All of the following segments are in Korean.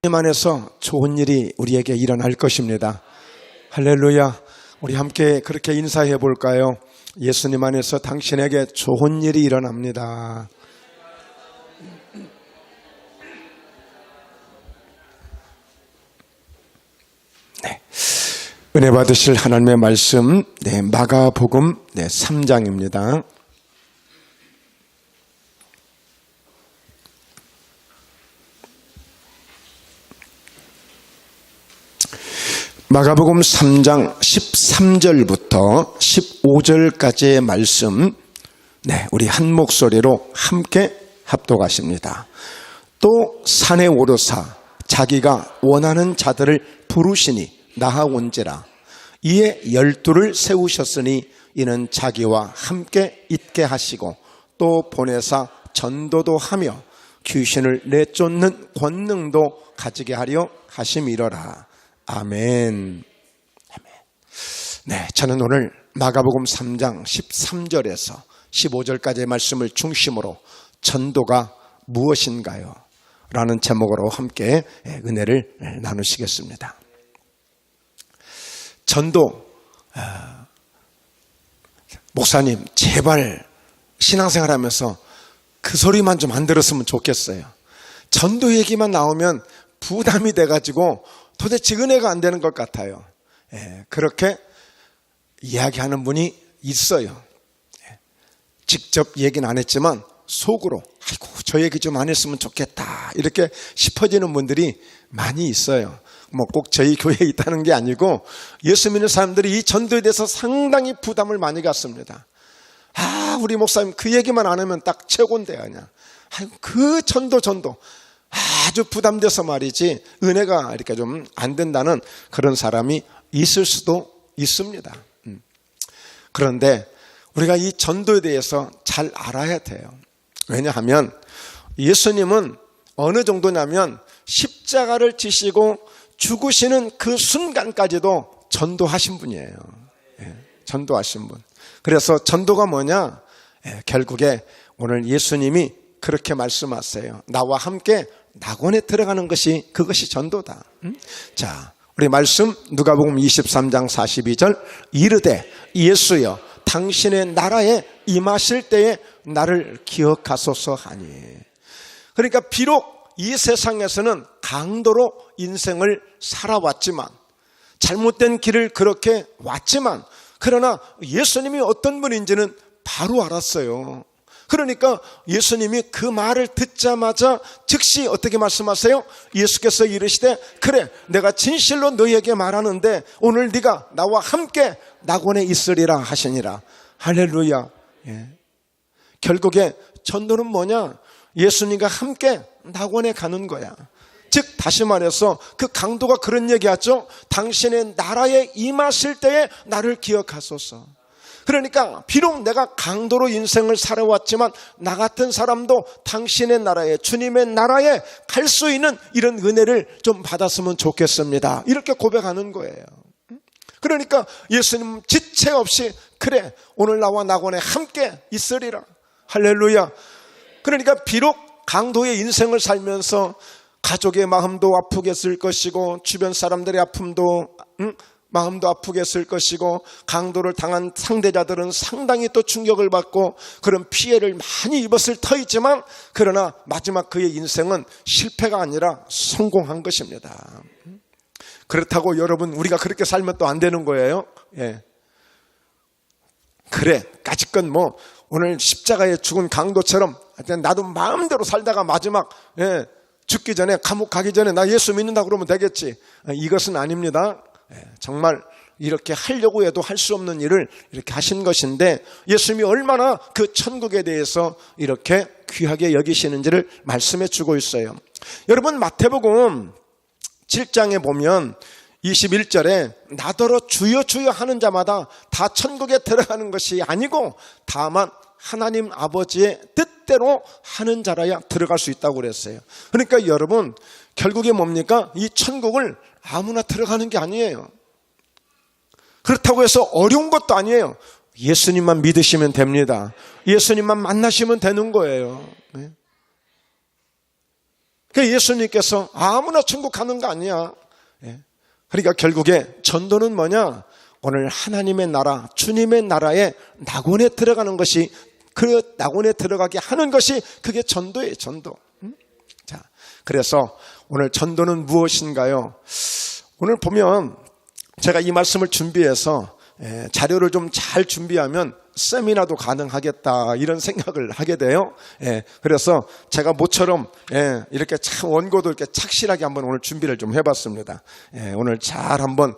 하나님 안에서 좋은 일이 우리에게 일어날 것입니다. 할렐루야. 우리 함께 그렇게 인사해 볼까요? 예수님 안에서 당신에게 좋은 일이 일어납니다. 네. 은혜 받으실 하나님의 말씀, 마가복음 3장입니다. 마가복음 3장 13절부터 15절까지의 말씀, 우리 한 목소리로 함께 합독하십니다. 또 산에 오르사 자기가 원하는 자들을 부르시니 나아온지라. 이에 12를 세우셨으니 이는 자기와 함께 있게 하시고 또 보내사 전도도 하며 귀신을 내쫓는 권능도 가지게 하려 하심이로라. 아멘. 저는 오늘 마가복음 3장 13절에서 15절까지의 말씀을 중심으로 전도가 무엇인가요? 라는 제목으로 함께 은혜를 나누시겠습니다. 전도, 목사님 제발 신앙생활 하면서 그 소리만 좀 안 들었으면 좋겠어요. 전도 얘기만 나오면 부담이 돼가지고 도대체 은혜가 안 되는 것 같아요. 그렇게 이야기하는 분이 있어요. 직접 얘기는 안 했지만 속으로 아이고 저 얘기 좀 안 했으면 좋겠다 이렇게 싶어지는 분들이 많이 있어요. 꼭 저희 교회에 있다는 게 아니고 예수 믿는 사람들이 이 전도에 대해서 상당히 부담을 많이 갖습니다. 우리 목사님 그 얘기만 안 하면 딱 최고인데 그냥 그 전도 아주 부담돼서 말이지 은혜가 이렇게 좀 안 된다는 그런 사람이 있을 수도 있습니다. 그런데 우리가 이 전도에 대해서 잘 알아야 돼요. 왜냐하면 예수님은 어느 정도냐면 십자가를 지시고 죽으시는 그 순간까지도 전도하신 분이에요. 전도하신 분. 그래서 전도가 뭐냐? 결국에 오늘 예수님이 그렇게 말씀하세요. 나와 함께 낙원에 들어가는 것이 그것이 전도다. 자, 우리 말씀 누가복음 23장 42절 이르되 예수여 당신의 나라에 임하실 때에 나를 기억하소서 하니. 그러니까 비록 이 세상에서는 강도로 인생을 살아왔지만 잘못된 길을 그렇게 왔지만 그러나 예수님이 어떤 분인지는 바로 알았어요. 그러니까 예수님이 그 말을 듣자마자 즉시 어떻게 말씀하세요? 예수께서 이르시되 그래 내가 진실로 너희에게 말하는데 오늘 네가 나와 함께 낙원에 있으리라 하시니라. 할렐루야. 결국에 전도는 뭐냐? 예수님과 함께 낙원에 가는 거야. 즉 다시 말해서 그 강도가 그런 얘기하죠. 당신의 나라에 임하실 때에 나를 기억하소서. 그러니까 비록 내가 강도로 인생을 살아왔지만 나 같은 사람도 당신의 나라에 주님의 나라에 갈 수 있는 이런 은혜를 좀 받았으면 좋겠습니다. 이렇게 고백하는 거예요. 그러니까 예수님 지체 없이 그래 오늘 나와 낙원에 함께 있으리라. 할렐루야. 그러니까 비록 강도의 인생을 살면서 가족의 마음도 아프겠을 것이고 주변 사람들의 아픔도 마음도 아프겠을 것이고 강도를 당한 상대자들은 상당히 또 충격을 받고 그런 피해를 많이 입었을 터이지만 그러나 마지막 그의 인생은 실패가 아니라 성공한 것입니다. 그렇다고 여러분 우리가 그렇게 살면 또 안 되는 거예요. 그래 까짓것 오늘 십자가에 죽은 강도처럼 나도 마음대로 살다가 마지막 죽기 전에 감옥 가기 전에 나 예수 믿는다 그러면 되겠지. 이것은 아닙니다. 정말 이렇게 하려고 해도 할 수 없는 일을 이렇게 하신 것인데 예수님이 얼마나 그 천국에 대해서 이렇게 귀하게 여기시는지를 말씀해 주고 있어요. 여러분 마태복음 7장에 보면 21절에 나더러 주여 주여 하는 자마다 다 천국에 들어가는 것이 아니고 다만 하나님 아버지의 뜻대로 하는 자라야 들어갈 수 있다고 그랬어요. 그러니까 여러분 결국에 뭡니까? 이 천국을 아무나 들어가는 게 아니에요. 그렇다고 해서 어려운 것도 아니에요. 예수님만 믿으시면 됩니다. 예수님만 만나시면 되는 거예요. 그 예수님께서 아무나 천국 가는 거 아니야. 그러니까 결국에 전도는 뭐냐? 오늘 하나님의 나라, 주님의 나라에 낙원에 들어가는 것이, 그 낙원에 들어가게 하는 것이 그게 전도예요, 전도. 자, 그래서 오늘 전도는 무엇인가요? 오늘 보면 제가 이 말씀을 준비해서 자료를 좀 잘 준비하면 세미나도 가능하겠다 이런 생각을 하게 돼요. 그래서 제가 모처럼 이렇게 참 원고도 이렇게 착실하게 한번 오늘 준비를 좀 해봤습니다. 오늘 잘 한번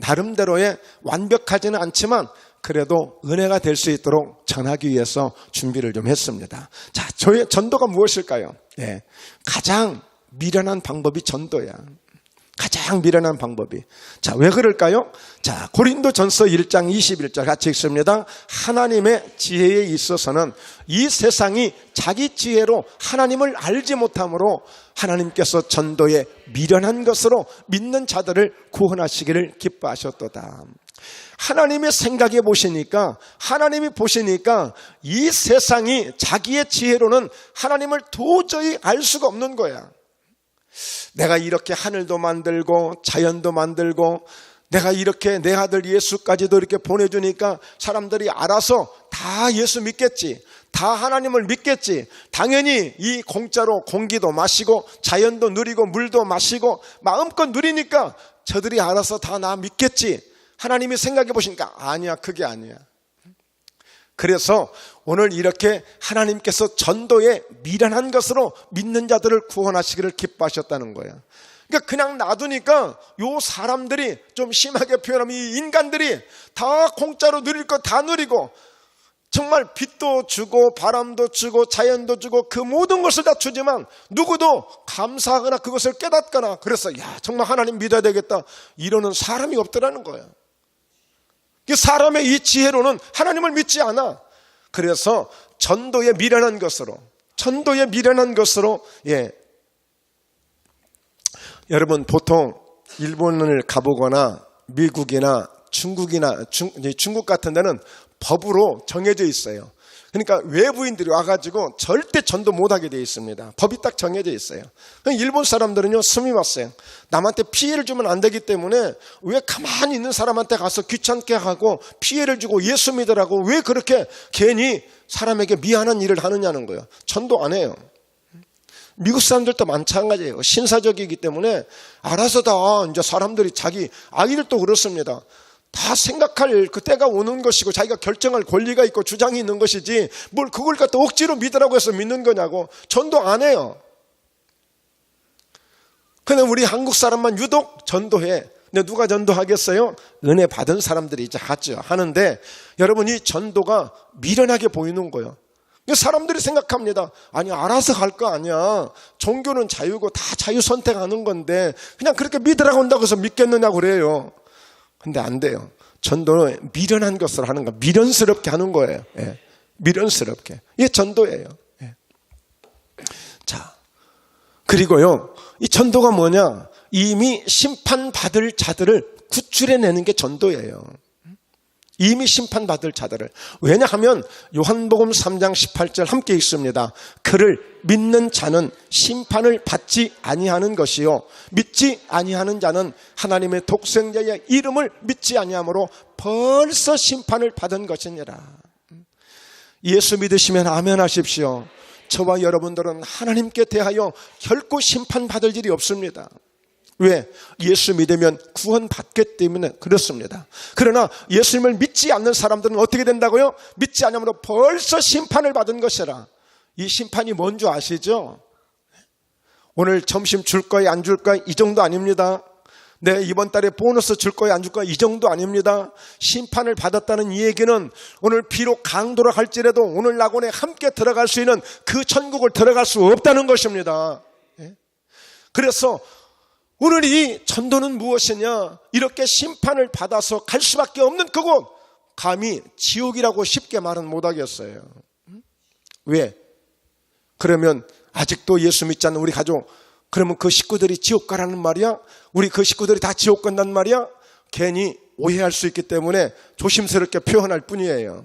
나름대로의 완벽하지는 않지만 그래도 은혜가 될 수 있도록 전하기 위해서 준비를 좀 했습니다. 자, 저의 전도가 무엇일까요? 가장 미련한 방법이 전도야. 가장 미련한 방법이. 자, 왜 그럴까요? 자, 고린도전서 1장 21절 같이 읽습니다. 하나님의 지혜에 있어서는 이 세상이 자기 지혜로 하나님을 알지 못하므로 하나님께서 전도에 미련한 것으로 믿는 자들을 구원하시기를 기뻐하셨도다. 하나님의 생각해 보시니까, 하나님이 보시니까 이 세상이 자기의 지혜로는 하나님을 도저히 알 수가 없는 거야. 내가 이렇게 하늘도 만들고 자연도 만들고 내가 이렇게 내 아들 예수까지도 이렇게 보내주니까 사람들이 알아서 다 예수 믿겠지, 다 하나님을 믿겠지. 당연히 이 공짜로 공기도 마시고 자연도 누리고 물도 마시고 마음껏 누리니까 저들이 알아서 다 나 믿겠지. 하나님이 생각해 보시니까 아니야, 그게 아니야. 그래서 오늘 이렇게 하나님께서 전도에 미련한 것으로 믿는 자들을 구원하시기를 기뻐하셨다는 거예요. 그러니까 그냥 놔두니까 요 사람들이, 좀 심하게 표현하면 이 인간들이 다 공짜로 누릴 거 다 누리고 정말 빛도 주고 바람도 주고 자연도 주고 그 모든 것을 다 주지만 누구도 감사하거나 그것을 깨닫거나 그래서 야, 정말 하나님 믿어야 되겠다 이러는 사람이 없더라는 거예요. 사람의 이 지혜로는 하나님을 믿지 않아. 그래서 전도에 미련한 것으로, 여러분 보통 일본을 가보거나 미국이나 중국이나 중국 같은 데는 법으로 정해져 있어요. 그러니까 외부인들이 와가지고 절대 전도 못하게 되어 있습니다. 법이 딱 정해져 있어요. 일본 사람들은요, 숨이 왔어요. 남한테 피해를 주면 안 되기 때문에 왜 가만히 있는 사람한테 가서 귀찮게 하고 피해를 주고 예수 믿으라고 왜 그렇게 괜히 사람에게 미안한 일을 하느냐는 거예요. 전도 안 해요. 미국 사람들도 마찬가지예요. 신사적이기 때문에 알아서 다 이제 사람들이 자기 아이들도 그렇습니다. 다 생각할 그 때가 오는 것이고 자기가 결정할 권리가 있고 주장이 있는 것이지 뭘 그걸 갖다 억지로 믿으라고 해서 믿는 거냐고. 전도 안 해요. 근데 우리 한국 사람만 유독 전도해. 근데 누가 전도하겠어요? 은혜 받은 사람들이 이제 하죠. 하는데 여러분, 이 전도가 미련하게 보이는 거예요. 사람들이 생각합니다. 아니, 알아서 갈 거 아니야. 종교는 자유고 다 자유 선택하는 건데 그냥 그렇게 믿으라고 한다고 해서 믿겠느냐고 그래요. 근데 안 돼요. 전도는 미련한 것을 하는 거, 미련스럽게 하는 거예요. 미련스럽게. 이게 전도예요. 자, 그리고요, 이 전도가 뭐냐? 이미 심판받을 자들을 구출해내는 게 전도예요. 이미 심판받을 자들을. 왜냐하면 요한복음 3장 18절 함께 읽습니다. 그를 믿는 자는 심판을 받지 아니하는 것이요 믿지 아니하는 자는 하나님의 독생자의 이름을 믿지 아니하므로 벌써 심판을 받은 것이니라. 예수 믿으시면 아멘 하십시오. 저와 여러분들은 하나님께 대하여 결코 심판받을 일이 없습니다. 왜? 예수 믿으면 구원받기 때문에 그렇습니다. 그러나 예수님을 믿지 않는 사람들은 어떻게 된다고요? 믿지 않으므로 벌써 심판을 받은 것이라. 이 심판이 뭔 줄 아시죠? 오늘 점심 줄 거야 안 줄 거야 이 정도 아닙니다. 내 이번 달에 보너스 줄 거야 안 줄 거야 이 정도 아닙니다. 심판을 받았다는 이 얘기는 오늘 비록 강도로 갈지라도 오늘 낙원에 함께 들어갈 수 있는 그 천국을 들어갈 수 없다는 것입니다. 그래서 오늘 이 전도는 무엇이냐? 이렇게 심판을 받아서 갈 수밖에 없는 그곳, 감히 지옥이라고 쉽게 말은 못하겠어요. 왜? 그러면 아직도 예수 믿지 않는 우리 가족, 그러면 그 식구들이 지옥 가라는 말이야? 우리 그 식구들이 다 지옥 간단 말이야? 괜히 오해할 수 있기 때문에 조심스럽게 표현할 뿐이에요.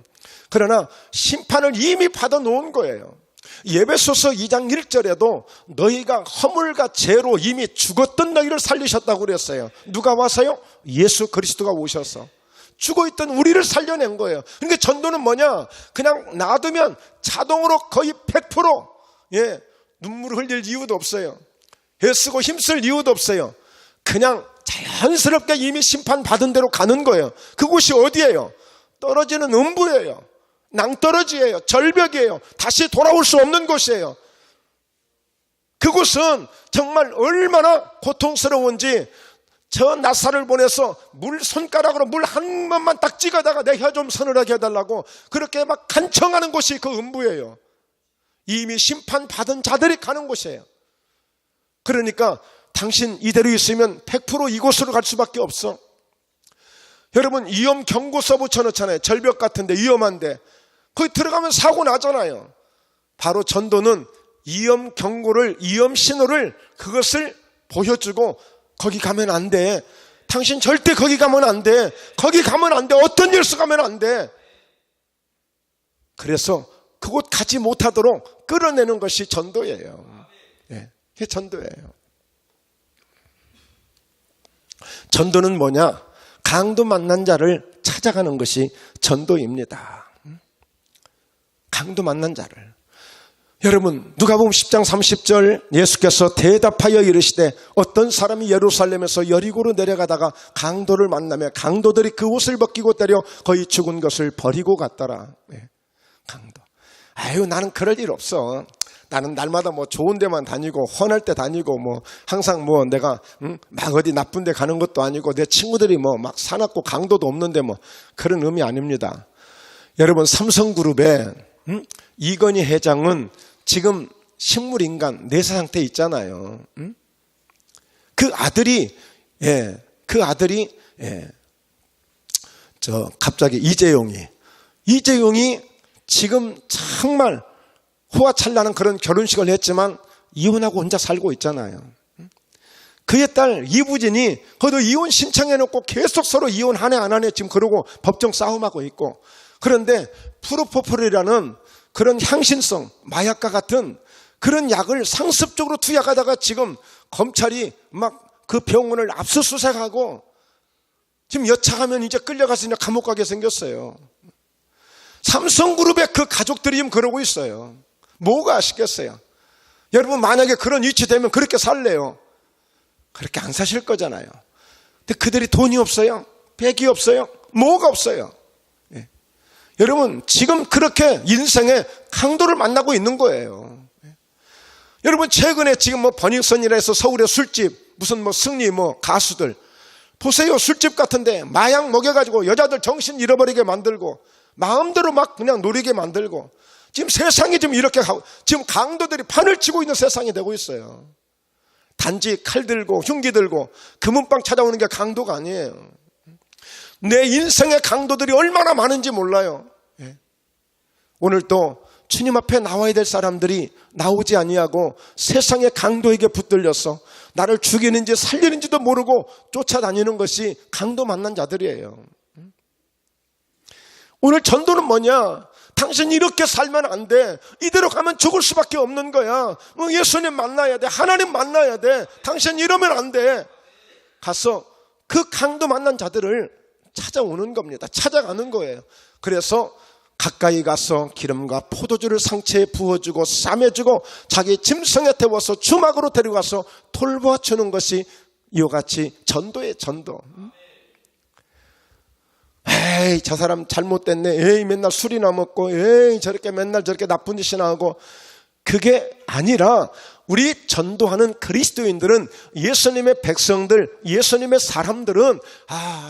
그러나 심판을 이미 받아 놓은 거예요. 예배소서 2장 1절에도 너희가 허물과 죄로 이미 죽었던 너희를 살리셨다고 그랬어요. 누가 와서요? 예수 그리스도가 오셔서 죽어있던 우리를 살려낸 거예요. 그러니까 전도는 뭐냐? 그냥 놔두면 자동으로 거의 100% 눈물을 흘릴 이유도 없어요. 애쓰고 힘쓸 이유도 없어요. 그냥 자연스럽게 이미 심판받은 대로 가는 거예요. 그곳이 어디예요? 떨어지는 음부예요. 낭떠러지예요. 절벽이에요. 다시 돌아올 수 없는 곳이에요. 그곳은 정말 얼마나 고통스러운지 저 나사를 보내서 손가락으로 물 한 번만 딱 찍어다가 내 혀 좀 서늘하게 해달라고 그렇게 막 간청하는 곳이 그 음부예요. 이미 심판받은 자들이 가는 곳이에요. 그러니까 당신 이대로 있으면 100% 이곳으로 갈 수밖에 없어. 여러분 위험 경고서 붙여놓잖아요. 절벽 같은데 위험한데 거기 들어가면 사고 나잖아요. 바로 전도는 위험 경고를, 위험 신호를 그것을 보여주고 거기 가면 안 돼. 당신 절대 거기 가면 안 돼. 거기 가면 안 돼. 어떤 일수 가면 안 돼. 그래서 그곳 가지 못하도록 끌어내는 것이 전도예요. 이게 전도예요. 전도는 뭐냐? 강도 만난 자를 찾아가는 것이 전도입니다. 강도 만난 자를. 여러분 누가복음 10장 30절 예수께서 대답하여 이르시되 어떤 사람이 예루살렘에서 여리고로 내려가다가 강도를 만나며 강도들이 그 옷을 벗기고 때려 거의 죽은 것을 버리고 갔더라. 강도. 아유 나는 그럴 일 없어. 나는 날마다 뭐 좋은 데만 다니고 헌할 때 다니고 뭐 항상 뭐 내가 막 어디 나쁜 데 가는 것도 아니고 내 친구들이 뭐 막 사납고 강도도 없는데 뭐 그런 의미 아닙니다. 여러분 삼성그룹에 이건희 회장은 지금 식물인간 내사 상태에 있잖아요. 그 아들이 갑자기 이재용이 지금 정말 호화찬란한 그런 결혼식을 했지만 이혼하고 혼자 살고 있잖아요. 그의 딸 이부진이 그래도 이혼 신청해놓고 계속 서로 이혼하네 안 하네 지금 그러고 법정 싸움하고 있고, 그런데 프로포폴이라는 그런 향신성 마약과 같은 그런 약을 상습적으로 투약하다가 지금 검찰이 막 그 병원을 압수수색하고 지금 여차하면 이제 끌려가서 이제 감옥 가게 생겼어요. 삼성그룹의 그 가족들이 지금 그러고 있어요. 뭐가 아쉽겠어요? 여러분 만약에 그런 위치 되면 그렇게 살래요? 그렇게 안 사실 거잖아요. 근데 그들이 돈이 없어요? 백이 없어요? 뭐가 없어요? 여러분 지금 그렇게 인생의 강도를 만나고 있는 거예요. 여러분 최근에 지금 뭐 버닝썬이라 해서 서울의 술집 무슨 뭐 승리 뭐 가수들 보세요. 술집 같은데 마약 먹여가지고 여자들 정신 잃어버리게 만들고 마음대로 막 그냥 노리게 만들고 지금 세상이 지금 이렇게 가고 지금 강도들이 판을 치고 있는 세상이 되고 있어요. 단지 칼 들고 흉기 들고 금은방 찾아오는 게 강도가 아니에요. 내 인생의 강도들이 얼마나 많은지 몰라요. 오늘 또 주님 앞에 나와야 될 사람들이 나오지 아니하고 세상의 강도에게 붙들려서 나를 죽이는지 살리는지도 모르고 쫓아다니는 것이 강도 만난 자들이에요. 오늘 전도는 뭐냐? 당신 이렇게 살면 안 돼. 이대로 가면 죽을 수밖에 없는 거야. 예수님 만나야 돼. 하나님 만나야 돼. 당신 이러면 안 돼. 가서 그 강도 만난 자들을 찾아오는 겁니다. 찾아가는 거예요. 그래서 가까이 가서 기름과 포도주를 상체에 부어주고 싸매주고 자기 짐승에 태워서 주막으로 데려가서 돌보아주는 것이 이와 같이 전도의 전도. 에이 저 사람 잘못됐네. 에이 맨날 술이나 먹고 에이 저렇게 맨날 저렇게 나쁜 짓이나 하고, 그게 아니라 우리 전도하는 그리스도인들은 예수님의 백성들, 예수님의 사람들은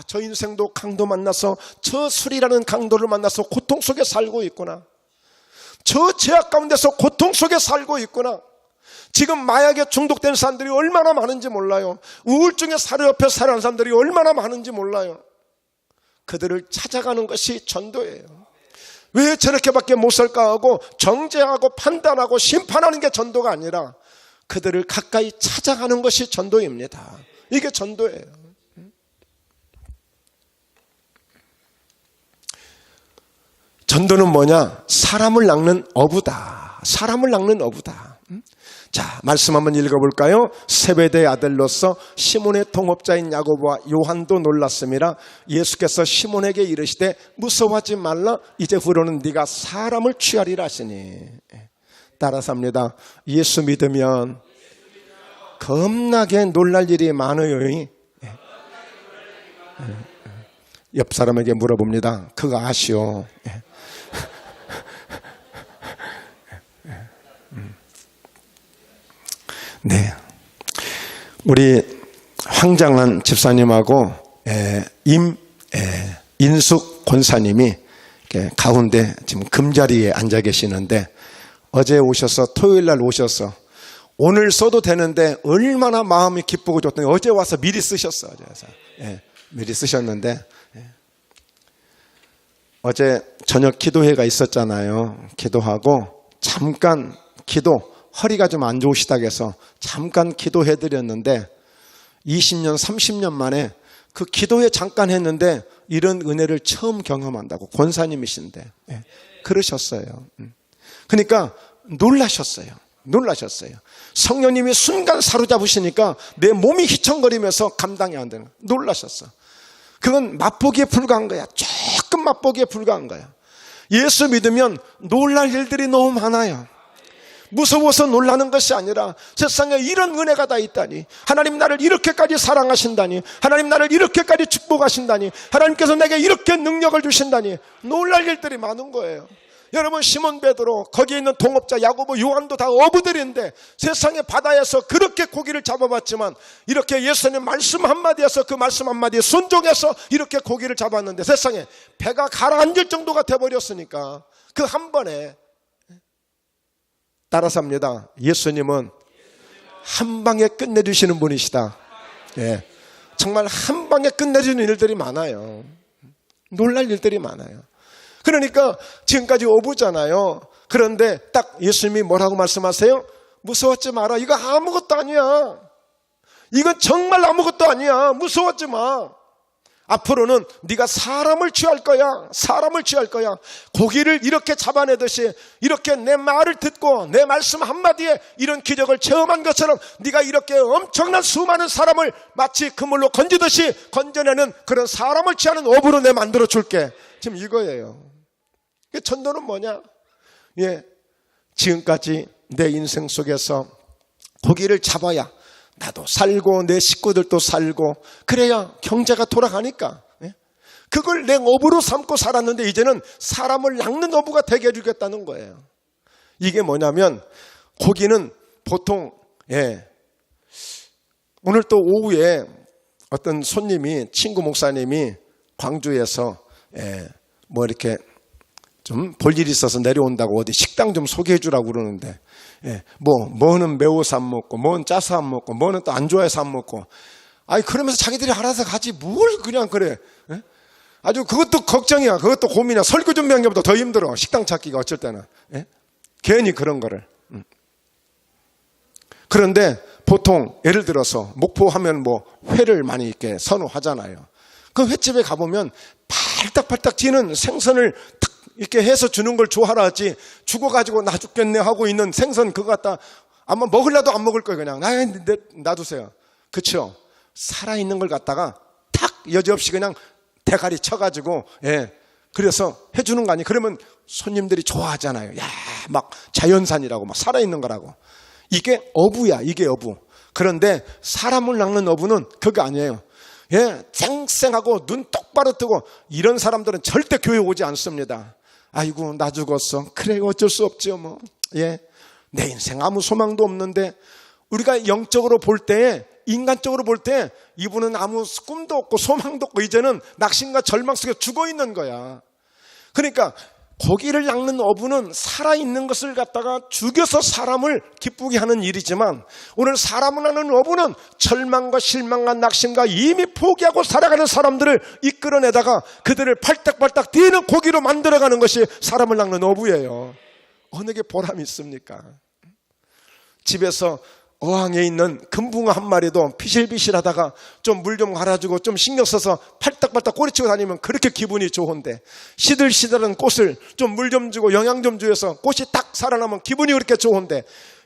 저 인생도 강도 만나서 저 술이라는 강도를 만나서 고통 속에 살고 있구나. 저 죄악 가운데서 고통 속에 살고 있구나. 지금 마약에 중독된 사람들이 얼마나 많은지 몰라요. 우울증에 사로옆에 살아가는 사람들이 얼마나 많은지 몰라요. 그들을 찾아가는 것이 전도예요. 왜 저렇게밖에 못 살까 하고 정죄하고 판단하고 심판하는 게 전도가 아니라 그들을 가까이 찾아가는 것이 전도입니다. 이게 전도예요. 전도는 뭐냐? 사람을 낚는 어부다. 사람을 낚는 어부다. 자, 말씀 한번 읽어볼까요? 세베대의 아들로서 시몬의 동업자인 야고보와 요한도 놀랐습니다. 예수께서 시몬에게 이르시되 무서워하지 말라. 이제부로는 네가 사람을 취하리라 하시니. 따라서 합니다. 예수 믿으면 겁나게 놀랄 일이 많아요. 옆 사람에게 물어봅니다. 그거 아시오? 네, 우리 황장한 집사님하고 인숙 권사님이 가운데 지금 금자리에 앉아 계시는데 어제 오셔서 토요일 날 오셔서 오늘 써도 되는데 얼마나 마음이 기쁘고 좋더니 어제 와서 미리 쓰셨어. 미리 쓰셨는데 어제 저녁 기도회가 있었잖아요. 기도하고 잠깐 허리가 좀 안 좋으시다고 해서 잠깐 기도해드렸는데 20년 30년 만에 그 기도회 잠깐 했는데 이런 은혜를 처음 경험한다고 권사님이신데 그러셨어요. 그러니까 놀라셨어요. 성령님이 순간 사로잡으시니까 내 몸이 휘청거리면서 감당이 안 되는 거예요. 놀라셨어. 그건 맛보기에 불과한 거야. 조금 맛보기에 불과한 거야. 예수 믿으면 놀랄 일들이 너무 많아요. 무서워서 놀라는 것이 아니라 세상에 이런 은혜가 다 있다니, 하나님 나를 이렇게까지 사랑하신다니, 하나님 나를 이렇게까지 축복하신다니, 하나님께서 내게 이렇게 능력을 주신다니 놀랄 일들이 많은 거예요. 여러분, 시몬 베드로, 거기에 있는 동업자 야고보, 요한도 다 어부들인데 세상의 바다에서 그렇게 고기를 잡아봤지만 이렇게 예수님 말씀 한마디에서 그 말씀 한마디에 순종해서 이렇게 고기를 잡았는데 세상에 배가 가라앉을 정도가 돼버렸으니까 그 한 번에 따라서 합니다. 예수님은 한 방에 끝내주시는 분이시다. 정말 한 방에 끝내주는 일들이 많아요. 놀랄 일들이 많아요. 그러니까 지금까지 어부잖아요. 그런데 딱 예수님이 뭐라고 말씀하세요? 무서워하지 마라. 이거 아무것도 아니야. 이건 정말 아무것도 아니야. 무서워하지 마. 앞으로는 네가 사람을 취할 거야. 고기를 이렇게 잡아내듯이 이렇게 내 말을 듣고 내 말씀 한마디에 이런 기적을 체험한 것처럼 네가 이렇게 엄청난 수많은 사람을 마치 그물로 건지듯이 건져내는 그런 사람을 취하는 어부로 내 만들어 줄게. 지금 이거예요. 전도는 뭐냐? 지금까지 내 인생 속에서 고기를 잡아야 나도 살고 내 식구들도 살고 그래야 경제가 돌아가니까 그걸 내 어부로 삼고 살았는데 이제는 사람을 낚는 어부가 되게 해주겠다는 거예요. 이게 뭐냐면 고기는 보통 오늘 또 오후에 어떤 손님이 친구 목사님이 광주에서 뭐 이렇게 좀 볼 일이 있어서 내려온다고 어디 식당 좀 소개해 주라고 그러는데 뭐는 매워서 안 먹고 뭐는 짜서 안 먹고 뭐는 또 안 좋아해서 안 먹고 그러면서 자기들이 알아서 가지 뭘 그냥 그래. 아주 그것도 걱정이야. 그것도 고민이야. 설교 준비하는 것보다 더 힘들어. 식당 찾기가 어쩔 때는. 괜히 그런 거를. 그런데 보통 예를 들어서 목포하면 뭐 회를 많이 이렇게 선호하잖아요. 그 횟집에 가보면 팔딱팔딱 튀는 생선을 탁 이렇게 해서 주는 걸 좋아하라 하지 죽어가지고 나 죽겠네 하고 있는 생선 그거 갖다 아마 먹으려도 안 먹을 거예요. 그냥 놔두세요. 그렇죠? 살아있는 걸 갖다가 탁 여지없이 그냥 대가리 쳐가지고 그래서 해주는 거 아니에요. 그러면 손님들이 좋아하잖아요. 야, 막 자연산이라고 막 살아있는 거라고. 이게 어부야. 이게 어부. 그런데 사람을 낚는 어부는 그거 아니에요. 쌩쌩하고 눈 똑바로 뜨고 이런 사람들은 절대 교회 오지 않습니다. 아이고 나 죽었어. 그래 어쩔 수 없죠 뭐. 내 인생 아무 소망도 없는데 우리가 영적으로 볼 때 인간적으로 볼 때 이분은 아무 꿈도 없고 소망도 없고 이제는 낙심과 절망 속에 죽어 있는 거야. 그러니까 고기를 낚는 어부는 살아있는 것을 갖다가 죽여서 사람을 기쁘게 하는 일이지만 오늘 사람을 낚는 어부는 절망과 실망과 낙심과 이미 포기하고 살아가는 사람들을 이끌어내다가 그들을 팔딱팔딱 뛰는 고기로 만들어가는 것이 사람을 낚는 어부예요. 어느 게 보람이 있습니까? 집에서 어항에 있는 금붕어 한 마리도 비실비실하다가 좀 물 좀 갈아주고 좀 신경 써서 팔딱팔딱 꼬리치고 다니면 그렇게 기분이 좋은데, 시들시들한 꽃을 좀 물 좀 주고 영양 좀 주어서 꽃이 딱 살아나면 기분이 그렇게 좋은데,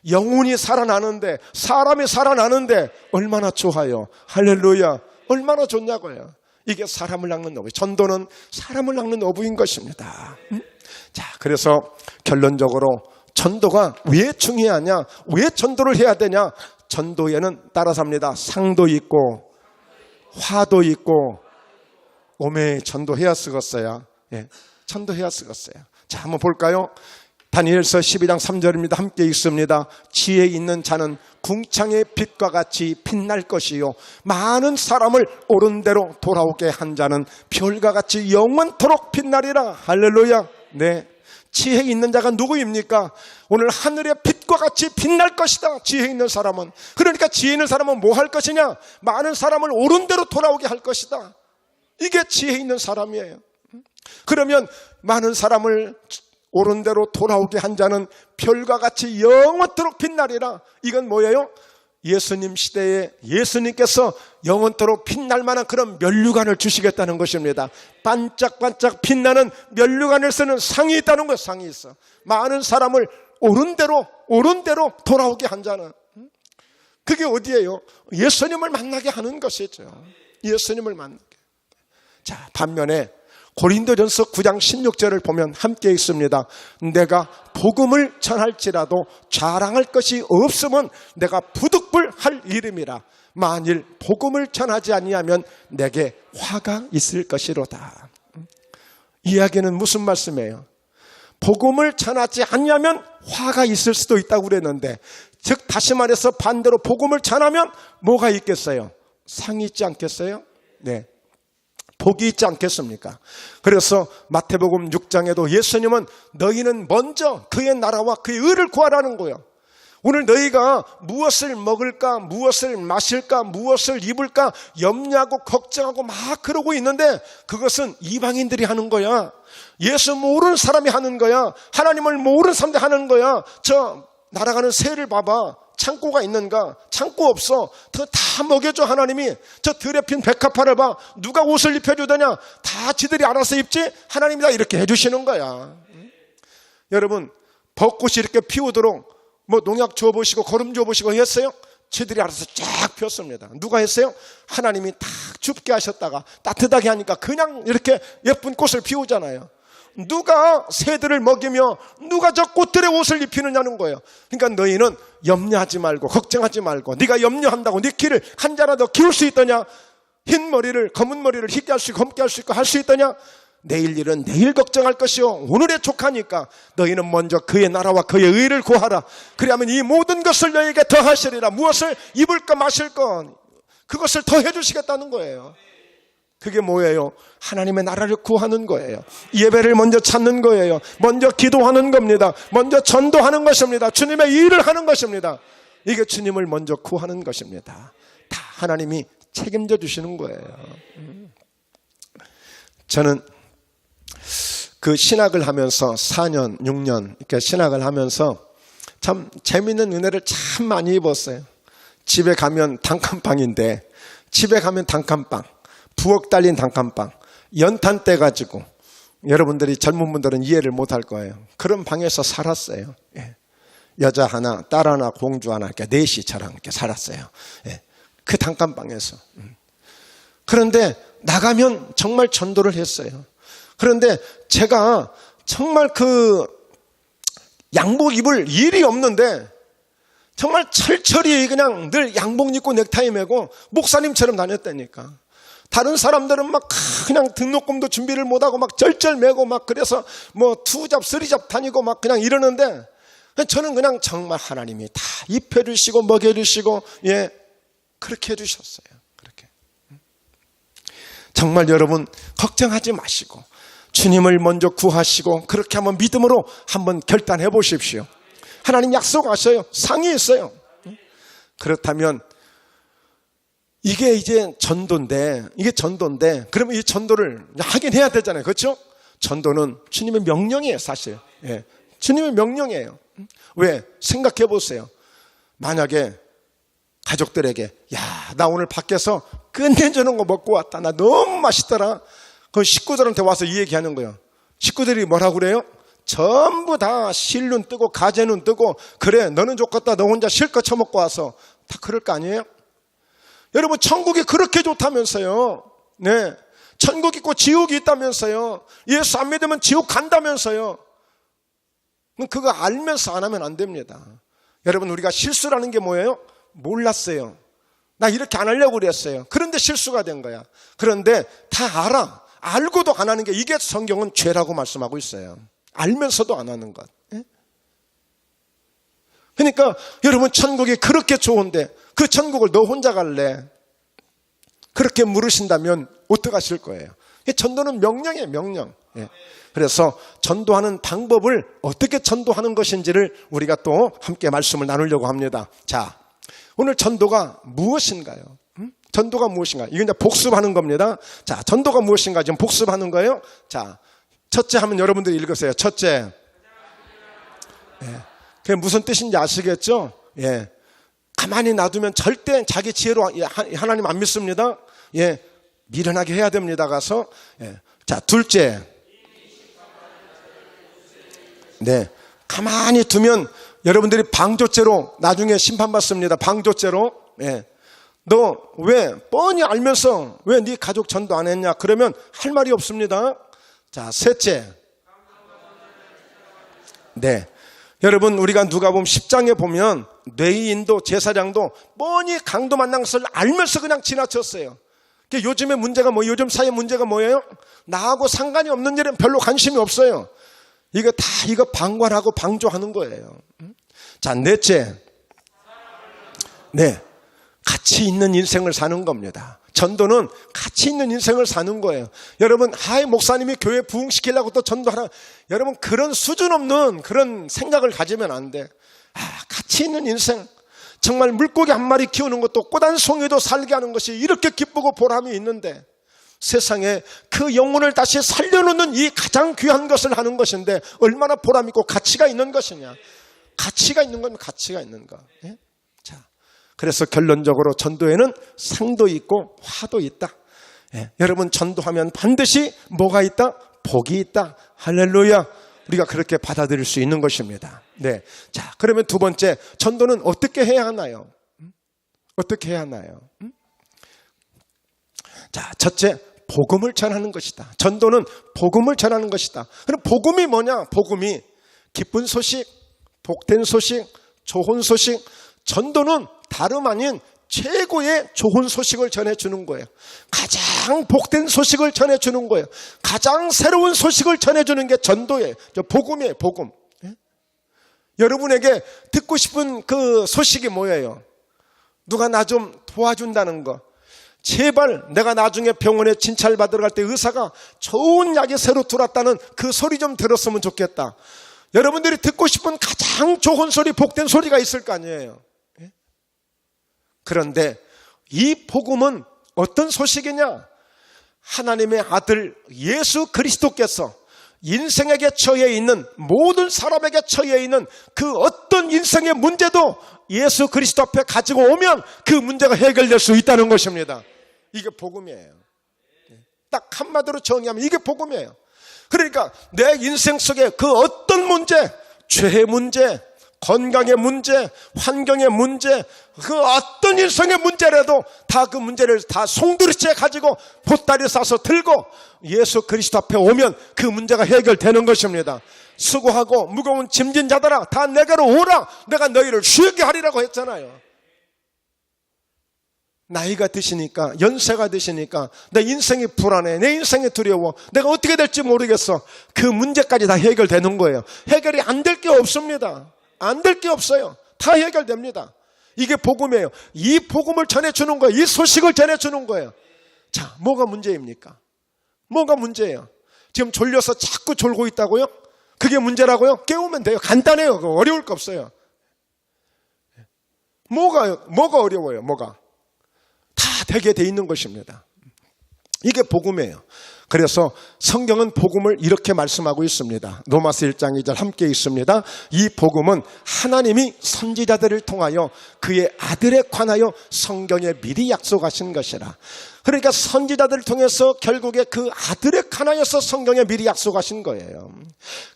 영혼이 살아나는데, 사람이 살아나는데 얼마나 좋아요. 할렐루야. 얼마나 좋냐고요. 이게 사람을 낚는 어부, 전도는 사람을 낚는 어부인 것입니다. 자, 그래서 결론적으로 전도가 왜 중요하냐, 왜 전도를 해야 되냐. 전도에는 따라서 합니다. 상도 있고 화도 있고, 오메 전도해야 쓰겠어요. 예, 전도해야 쓰겠어요. 자, 한번 볼까요? 다니엘서 12장 3절입니다. 함께 읽습니다. 지혜 있는 자는 궁창의 빛과 같이 빛날 것이요, 많은 사람을 옳은 대로 돌아오게 한 자는 별과 같이 영원토록 빛나리라. 할렐루야. 네, 지혜 있는 자가 누구입니까? 오늘 하늘의 빛과 같이 빛날 것이다. 지혜 있는 사람은. 그러니까 지혜 있는 사람은 뭐 할 것이냐? 많은 사람을 옳은 대로 돌아오게 할 것이다. 이게 지혜 있는 사람이에요. 그러면 많은 사람을 옳은 대로 돌아오게 한 자는 별과 같이 영원토록 빛나리라. 이건 뭐예요? 예수님 시대에 예수님께서 영원토록 빛날 만한 그런 면류관을 주시겠다는 것입니다. 반짝반짝 빛나는 면류관을 쓰는 상이 있다는 거예요. 상이 있어. 많은 사람을 옳은 대로 돌아오게 한 자는, 그게 어디예요? 예수님을 만나게 하는 것이죠. 예수님을 만나게. 자, 반면에 고린도전서 9장 16절을 보면 함께 읽습니다. 내가 복음을 전할지라도 자랑할 것이 없으면 내가 부득불할 일임이라. 만일 복음을 전하지 아니하면 내게 화가 있을 것이로다. 이야기는 무슨 말씀이에요? 복음을 전하지 아니하면 화가 있을 수도 있다고 그랬는데, 즉 다시 말해서 반대로 복음을 전하면 뭐가 있겠어요? 상이 있지 않겠어요? 네, 복이 있지 않겠습니까? 그래서 마태복음 6장에도 예수님은 너희는 먼저 그의 나라와 그의 의를 구하라는 거예요. 오늘 너희가 무엇을 먹을까, 무엇을 마실까, 무엇을 입을까 염려하고 걱정하고 막 그러고 있는데, 그것은 이방인들이 하는 거야. 예수 모르는 사람이 하는 거야. 하나님을 모르는 사람들이 하는 거야. 저 날아가는 새를 봐봐. 창고가 있는가? 창고 없어. 다 먹여줘. 하나님이. 저 들에 핀 백합화를 봐. 누가 옷을 입혀주더냐? 다 지들이 알아서 입지? 하나님이 다 이렇게 해주시는 거야. 여러분, 벚꽃이 이렇게 피우도록 뭐 농약 주어보시고 거름 주어보시고 했어요? 지들이 알아서 쫙 폈습니다. 누가 했어요? 하나님이 딱 춥게 하셨다가 따뜻하게 하니까 그냥 이렇게 예쁜 꽃을 피우잖아요. 누가 새들을 먹이며 누가 저 꽃들의 옷을 입히느냐는 거예요. 그러니까 너희는 염려하지 말고 걱정하지 말고, 네가 염려한다고 네 키를 한 자라도 키울 수 있더냐? 흰 머리를 검은 머리를 희게 할 수 있고 검게 할 수 있고 할 수 있더냐? 내일 일은 내일 걱정할 것이요 오늘에 족하니까 너희는 먼저 그의 나라와 그의 의를 구하라. 그리하면 이 모든 것을 너희에게 더하시리라. 무엇을 입을까 마실까 그것을 더해 주시겠다는 거예요. 그게 뭐예요? 하나님의 나라를 구하는 거예요. 예배를 먼저 찾는 거예요. 먼저 기도하는 겁니다. 먼저 전도하는 것입니다. 주님의 일을 하는 것입니다. 이게 주님을 먼저 구하는 것입니다. 다 하나님이 책임져 주시는 거예요. 저는 그 신학을 하면서 4년, 6년 이렇게 신학을 하면서 참 재미있는 은혜를 참 많이 입었어요. 집에 가면 단칸방인데, 집에 가면 단칸방, 부엌 달린 단칸방, 연탄 떼가지고, 여러분들이 젊은 분들은 이해를 못할 거예요. 그런 방에서 살았어요. 예. 여자 하나, 딸 하나, 공주 하나, 이렇게 넷이 저랑 이렇게 살았어요. 예. 그 단칸방에서. 그런데 나가면 정말 전도를 했어요. 그런데 제가 정말 그 양복 입을 일이 없는데 정말 철철이 그냥 늘 양복 입고 넥타이 매고 목사님처럼 다녔다니까. 다른 사람들은 막 그냥 등록금도 준비를 못하고 막 쩔쩔매고 막 그래서 뭐 투잡 쓰리잡 다니고 막 그냥 이러는데, 저는 그냥 정말 하나님이 다 입혀주시고 먹여주시고, 예, 그렇게 해주셨어요. 그렇게. 정말 여러분 걱정하지 마시고 주님을 먼저 구하시고 그렇게 한번 믿음으로 한번 결단해 보십시오. 하나님 약속하셔요. 상이 있어요. 그렇다면 이게 이제 전도인데, 그러면 이 전도를 하긴 해야 되잖아요. 그렇죠? 전도는 주님의 명령이에요, 사실. 예, 주님의 명령이에요. 왜? 생각해 보세요. 만약에 가족들에게, 야, 나 오늘 밖에서 끝내주는 거 먹고 왔다. 나 너무 맛있더라. 그 식구들한테 와서 이 얘기하는 거예요. 식구들이 뭐라고 그래요? 전부 다 실눈 뜨고 가재눈 뜨고, 그래 너는 좋겠다, 너 혼자 실컷 처먹고 와서, 다 그럴 거 아니에요? 여러분, 천국이 그렇게 좋다면서요. 네, 천국 있고 지옥이 있다면서요. 예수 안 믿으면 지옥 간다면서요. 그거 알면서 안 하면 안 됩니다. 여러분, 우리가 실수라는 게 뭐예요? 몰랐어요. 나 이렇게 안 하려고 그랬어요. 그런데 실수가 된 거야. 그런데 다 알아. 알고도 안 하는 게, 이게 성경은 죄라고 말씀하고 있어요. 알면서도 안 하는 것. 그러니까 여러분, 천국이 그렇게 좋은데 그 천국을 너 혼자 갈래? 그렇게 물으신다면 어떻게 하실 거예요? 전도는 명령이에요, 명령. 그래서 전도하는 방법을, 어떻게 전도하는 것인지를 우리가 또 함께 말씀을 나누려고 합니다. 자, 오늘 전도가 무엇인가요? 전도가 무엇인가? 이건 이제 복습하는 겁니다. 자, 전도가 무엇인가 지금 복습하는 거예요. 자, 첫째 하면 여러분들이 읽으세요. 첫째. 그게 무슨 뜻인지 아시겠죠? 예. 가만히 놔두면 절대 자기 지혜로 하나님 안 믿습니다. 예. 미련하게 해야 됩니다. 가서. 예. 자, 둘째. 네. 가만히 두면 여러분들이 방조죄로 나중에 심판받습니다. 방조죄로. 예. 너 왜 뻔히 알면서 왜 네 가족 전도 안 했냐? 그러면 할 말이 없습니다. 자, 셋째. 네. 여러분, 우리가 누가복음 10장에 보면 뇌인도 제사장도 뻔히 강도 만난 것을 알면서 그냥 지나쳤어요. 요즘의 문제가 뭐, 요즘 사회 문제가 뭐예요? 나하고 상관이 없는 일은 별로 관심이 없어요. 이거 다 이거 방관하고 방조하는 거예요. 자, 넷째. 네. 가치 있는 인생을 사는 겁니다. 전도는 가치 있는 인생을 사는 거예요. 여러분, 하이 목사님이 교회 부흥시키려고 또 전도하라. 여러분, 그런 수준 없는 그런 생각을 가지면 안 돼. 가치 있는 인생. 정말 물고기 한 마리 키우는 것도 꽃 한 송이도 살게 하는 것이 이렇게 기쁘고 보람이 있는데, 세상에 그 영혼을 다시 살려놓는 이 가장 귀한 것을 하는 것인데 얼마나 보람 있고 가치가 있는 것이냐. 가치가 있는 건 가치가 있는 거. 예? 자, 그래서 결론적으로 전도에는 상도 있고 화도 있다. 예, 여러분, 전도하면 반드시 뭐가 있다? 복이 있다. 할렐루야. 우리가 그렇게 받아들일 수 있는 것입니다. 네. 자, 그러면 두 번째, 전도는 어떻게 해야 하나요? 어떻게 해야 하나요? 자, 첫째, 복음을 전하는 것이다. 전도는 복음을 전하는 것이다. 그럼 복음이 뭐냐? 복음이 기쁜 소식, 복된 소식, 좋은 소식. 전도는 다름 아닌 최고의 좋은 소식을 전해주는 거예요. 가장 복된 소식을 전해주는 거예요. 가장 새로운 소식을 전해주는 게 전도예요. 복음이에요, 복음. 예? 여러분에게 듣고 싶은 그 소식이 뭐예요? 누가 나 좀 도와준다는 거. 제발 내가 나중에 병원에 진찰받으러 갈 때 의사가 좋은 약이 새로 들어왔다는 그 소리 좀 들었으면 좋겠다. 여러분들이 듣고 싶은 가장 좋은 소리, 복된 소리가 있을 거 아니에요. 그런데 이 복음은 어떤 소식이냐? 하나님의 아들 예수 그리스도께서 인생에게 처해 있는, 모든 사람에게 처해 있는 그 어떤 인생의 문제도 예수 그리스도 앞에 가지고 오면 그 문제가 해결될 수 있다는 것입니다. 이게 복음이에요. 딱 한마디로 정의하면 이게 복음이에요. 그러니까 내 인생 속에 그 어떤 문제, 죄의 문제, 건강의 문제, 환경의 문제, 그 어떤 인생의 문제라도 다 그 문제를 다 송두리째 가지고 보따리 싸서 들고 예수 그리스도 앞에 오면 그 문제가 해결되는 것입니다. 수고하고 무거운 짐진 자들아, 다 내게로 오라. 내가 너희를 쉬게 하리라고 했잖아요. 나이가 드시니까, 연세가 드시니까 내 인생이 불안해, 내 인생이 두려워, 내가 어떻게 될지 모르겠어. 그 문제까지 다 해결되는 거예요. 해결이 안 될 게 없습니다. 안 될 게 없어요. 다 해결됩니다. 이게 복음이에요. 이 복음을 전해주는 거예요. 이 소식을 전해주는 거예요. 자, 뭐가 문제입니까? 뭐가 문제예요? 지금 졸려서 자꾸 졸고 있다고요? 그게 문제라고요? 깨우면 돼요. 간단해요. 어려울 거 없어요. 뭐가 어려워요? 뭐가? 다 되게 돼 있는 것입니다. 이게 복음이에요. 그래서 성경은 복음을 이렇게 말씀하고 있습니다. 로마서 1장 2절 함께 있습니다. 이 복음은 하나님이 선지자들을 통하여 그의 아들에 관하여 성경에 미리 약속하신 것이라. 그러니까 선지자들을 통해서 결국에 그 아들에 관하여서 성경에 미리 약속하신 거예요.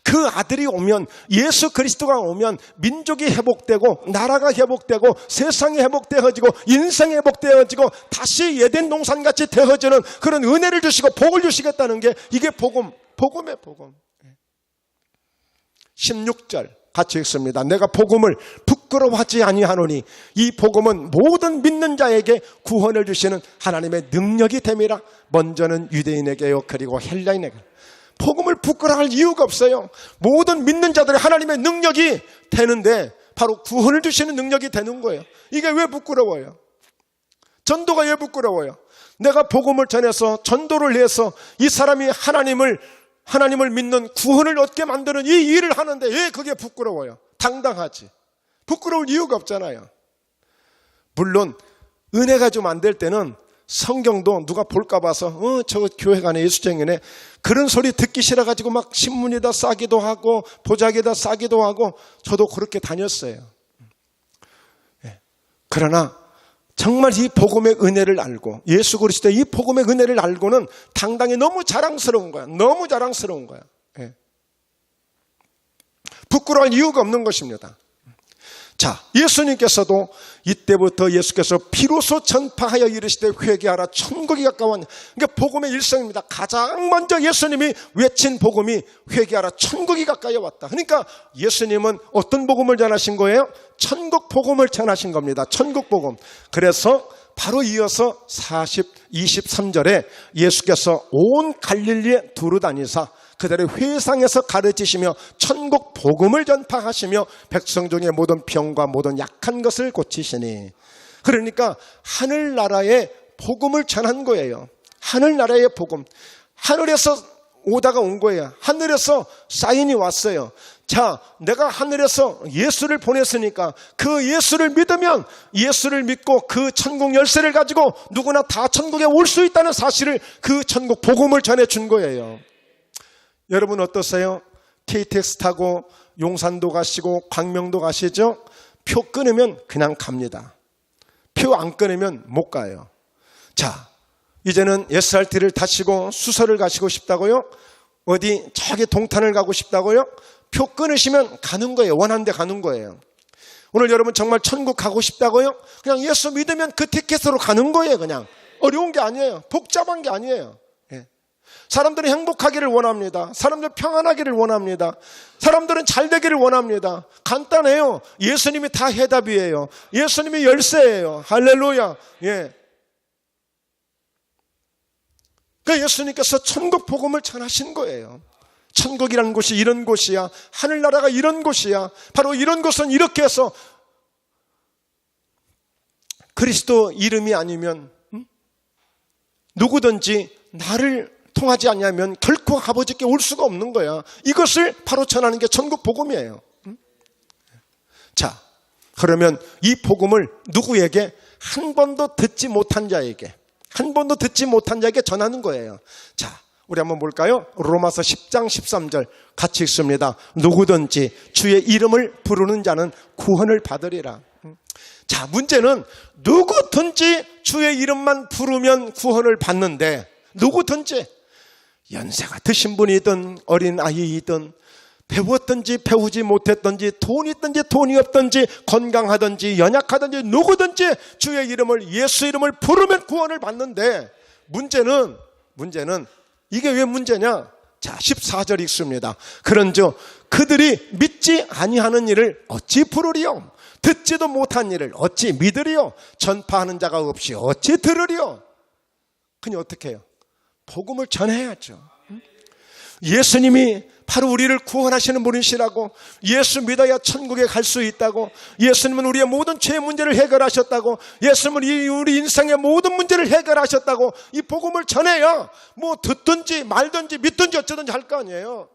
그 아들이 오면, 예수 그리스도가 오면 민족이 회복되고 나라가 회복되고 세상이 회복되어지고 인생이 회복되어지고 다시 에덴 동산같이 되어지는 그런 은혜를 주시고 복을 주시겠다는 게 이게 복음의 복음. 16절 같이 읽습니다. 내가 복음을 부끄러워하지 아니하노니 이 복음은 모든 믿는 자에게 구원을 주시는 하나님의 능력이 됨이라. 먼저는 유대인에게요 그리고 헬라인에게. 복음을 부끄러워할 이유가 없어요. 모든 믿는 자들의 하나님의 능력이 되는데 바로 구원을 주시는 능력이 되는 거예요. 이게 왜 부끄러워요? 전도가 왜 부끄러워요? 내가 복음을 전해서 전도를 해서 이 사람이 하나님을 믿는 구원을 얻게 만드는 이 일을 하는데 왜 그게 부끄러워요? 당당하지. 부끄러울 이유가 없잖아요. 물론 은혜가 좀 안 될 때는 성경도 누가 볼까 봐서 저 교회 가네 예수쟁이네 그런 소리 듣기 싫어가지고 막 신문에다 싸기도 하고 보자기에다 싸기도 하고 저도 그렇게 다녔어요. 그러나 정말 이 복음의 은혜를 알고 예수 그리스도의 이 복음의 은혜를 알고는 당당히 너무 자랑스러운 거야. 너무 자랑스러운 거야. 부끄러워할 이유가 없는 것입니다. 자, 예수님께서도 이때부터 예수께서 비로소 전파하여 이르시되 회개하라 천국이 가까웠냐. 그러니까 복음의 일성입니다. 가장 먼저 예수님이 외친 복음이 회개하라 천국이 가까이 왔다. 그러니까 예수님은 어떤 복음을 전하신 거예요? 천국 복음을 전하신 겁니다. 천국 복음. 그래서 바로 이어서 23절에 예수께서 온 갈릴리에 두루 다니사 그들의 회상에서 가르치시며 천국 복음을 전파하시며 백성 중에 모든 병과 모든 약한 것을 고치시니. 그러니까 하늘나라의 복음을 전한 거예요. 하늘나라의 복음. 하늘에서 오다가 온 거예요. 하늘에서 사인이 왔어요. 자, 내가 하늘에서 예수를 보냈으니까 그 예수를 믿으면 예수를 믿고 그 천국 열쇠를 가지고 누구나 다 천국에 올 수 있다는 사실을 그 천국 복음을 전해준 거예요. 여러분 어떠세요? KTX 타고 용산도 가시고 광명도 가시죠? 표 끊으면 그냥 갑니다. 표 안 끊으면 못 가요. 자, 이제는 SRT를 타시고 수서를 가시고 싶다고요? 어디 저기 동탄을 가고 싶다고요? 표 끊으시면 가는 거예요. 원하는 데 가는 거예요. 오늘 여러분 정말 천국 가고 싶다고요? 그냥 예수 믿으면 그 티켓으로 가는 거예요. 그냥 어려운 게 아니에요. 복잡한 게 아니에요. 사람들은 행복하기를 원합니다. 사람들 평안하기를 원합니다. 사람들은 잘 되기를 원합니다. 간단해요. 예수님이 다 해답이에요. 예수님이 열쇠예요. 할렐루야. 예. 그러니까 예수님께서 천국 복음을 전하신 거예요. 천국이라는 곳이 이런 곳이야. 하늘나라가 이런 곳이야. 바로 이런 곳은 이렇게 해서 그리스도 이름이 아니면 누구든지 나를 통하지 않냐면 결코 아버지께 올 수가 없는 거야. 이것을 바로 전하는 게 천국 복음이에요. 자, 그러면 이 복음을 누구에게? 한 번도 듣지 못한 자에게, 한 번도 듣지 못한 자에게 전하는 거예요. 자, 우리 한번 볼까요? 로마서 10장 13절 같이 읽습니다. 누구든지 주의 이름을 부르는 자는 구원을 받으리라. 자, 문제는 누구든지 주의 이름만 부르면 구원을 받는데, 누구든지 연세가 드신 분이든 어린 아이이든 배웠든지 배우지 못했든지 돈이 있든지 돈이 없든지 건강하든지 연약하든지 누구든지 주의 이름을, 예수 이름을 부르면 구원을 받는데, 문제는 이게 왜 문제냐? 자, 14절 읽습니다. 그런즉 그들이 믿지 아니하는 일을 어찌 부르리요? 듣지도 못한 일을 어찌 믿으리요? 전파하는 자가 없이 어찌 들으리요? 그니 어떻게 해요? 복음을 전해야죠. 예수님이 바로 우리를 구원하시는 분이시라고, 예수 믿어야 천국에 갈 수 있다고, 예수님은 우리의 모든 죄 문제를 해결하셨다고, 예수님은 우리 인생의 모든 문제를 해결하셨다고, 이 복음을 전해야 뭐 듣든지 말든지 믿든지 어쩌든지 할 거 아니에요.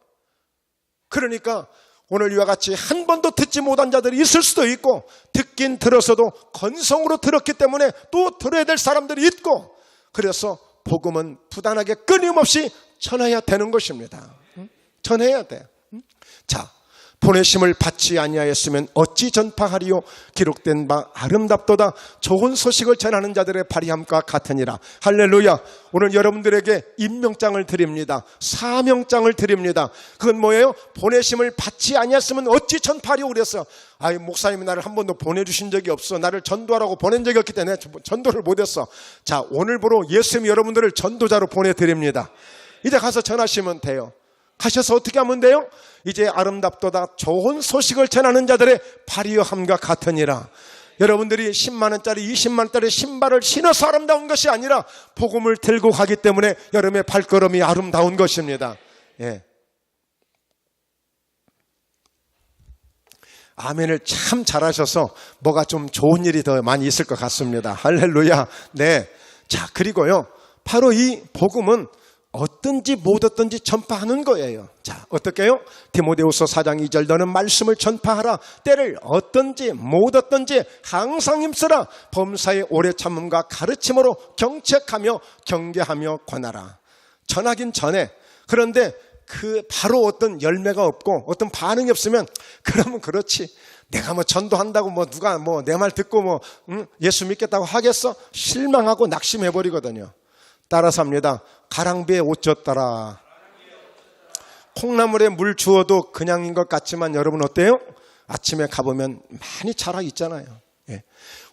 그러니까 오늘 이와 같이 한 번도 듣지 못한 자들이 있을 수도 있고, 듣긴 들었어도 건성으로 들었기 때문에 또 들어야 될 사람들이 있고, 그래서 복음은 부단하게 끊임없이 전해야 되는 것입니다. 전해야 돼. 자, 보내심을 받지 아니하였으면 어찌 전파하리요? 기록된 바 아름답도다. 좋은 소식을 전하는 자들의 발의함과 같으니라. 할렐루야. 오늘 여러분들에게 임명장을 드립니다. 사명장을 드립니다. 그건 뭐예요? 보내심을 받지 아니하였으면 어찌 전파하리요? 그래서 목사님이 나를 한 번도 보내주신 적이 없어. 나를 전도하라고 보낸 적이 없기 때문에 전도를 못했어. 자, 오늘부로 예수님이 여러분들을 전도자로 보내드립니다. 이제 가서 전하시면 돼요. 가셔서 어떻게 하면 돼요? 이제 아름답도다. 좋은 소식을 전하는 자들의 발의함과 같으니라. 여러분들이 10만원짜리 20만원짜리 신발을 신어서 아름다운 것이 아니라 복음을 들고 가기 때문에 여러분의 발걸음이 아름다운 것입니다. 예. 아멘을 참 잘하셔서 뭐가 좀 좋은 일이 더 많이 있을 것 같습니다. 할렐루야. 네. 자, 그리고요, 바로 이 복음은 어떤지 못 어떤지 전파하는 거예요. 자, 어떻게 해요? 디모데후서 4장 2절 너는 말씀을 전파하라. 때를 어떤지 못 어떤지 항상 힘쓰라. 범사의 오래 참음과 가르침으로 경책하며 경계하며 권하라. 전하긴 전해. 그런데 그 바로 어떤 열매가 없고 어떤 반응이 없으면 그러면 그렇지. 내가 뭐 전도한다고 뭐 누가 뭐 내 말 듣고 뭐 예수 믿겠다고 하겠어? 실망하고 낙심해버리거든요. 따라서 합니다. 가랑비에 옷 젖더라. 콩나물에 물 주어도 그냥인 것 같지만 여러분 어때요? 아침에 가보면 많이 자라 있잖아요. 예.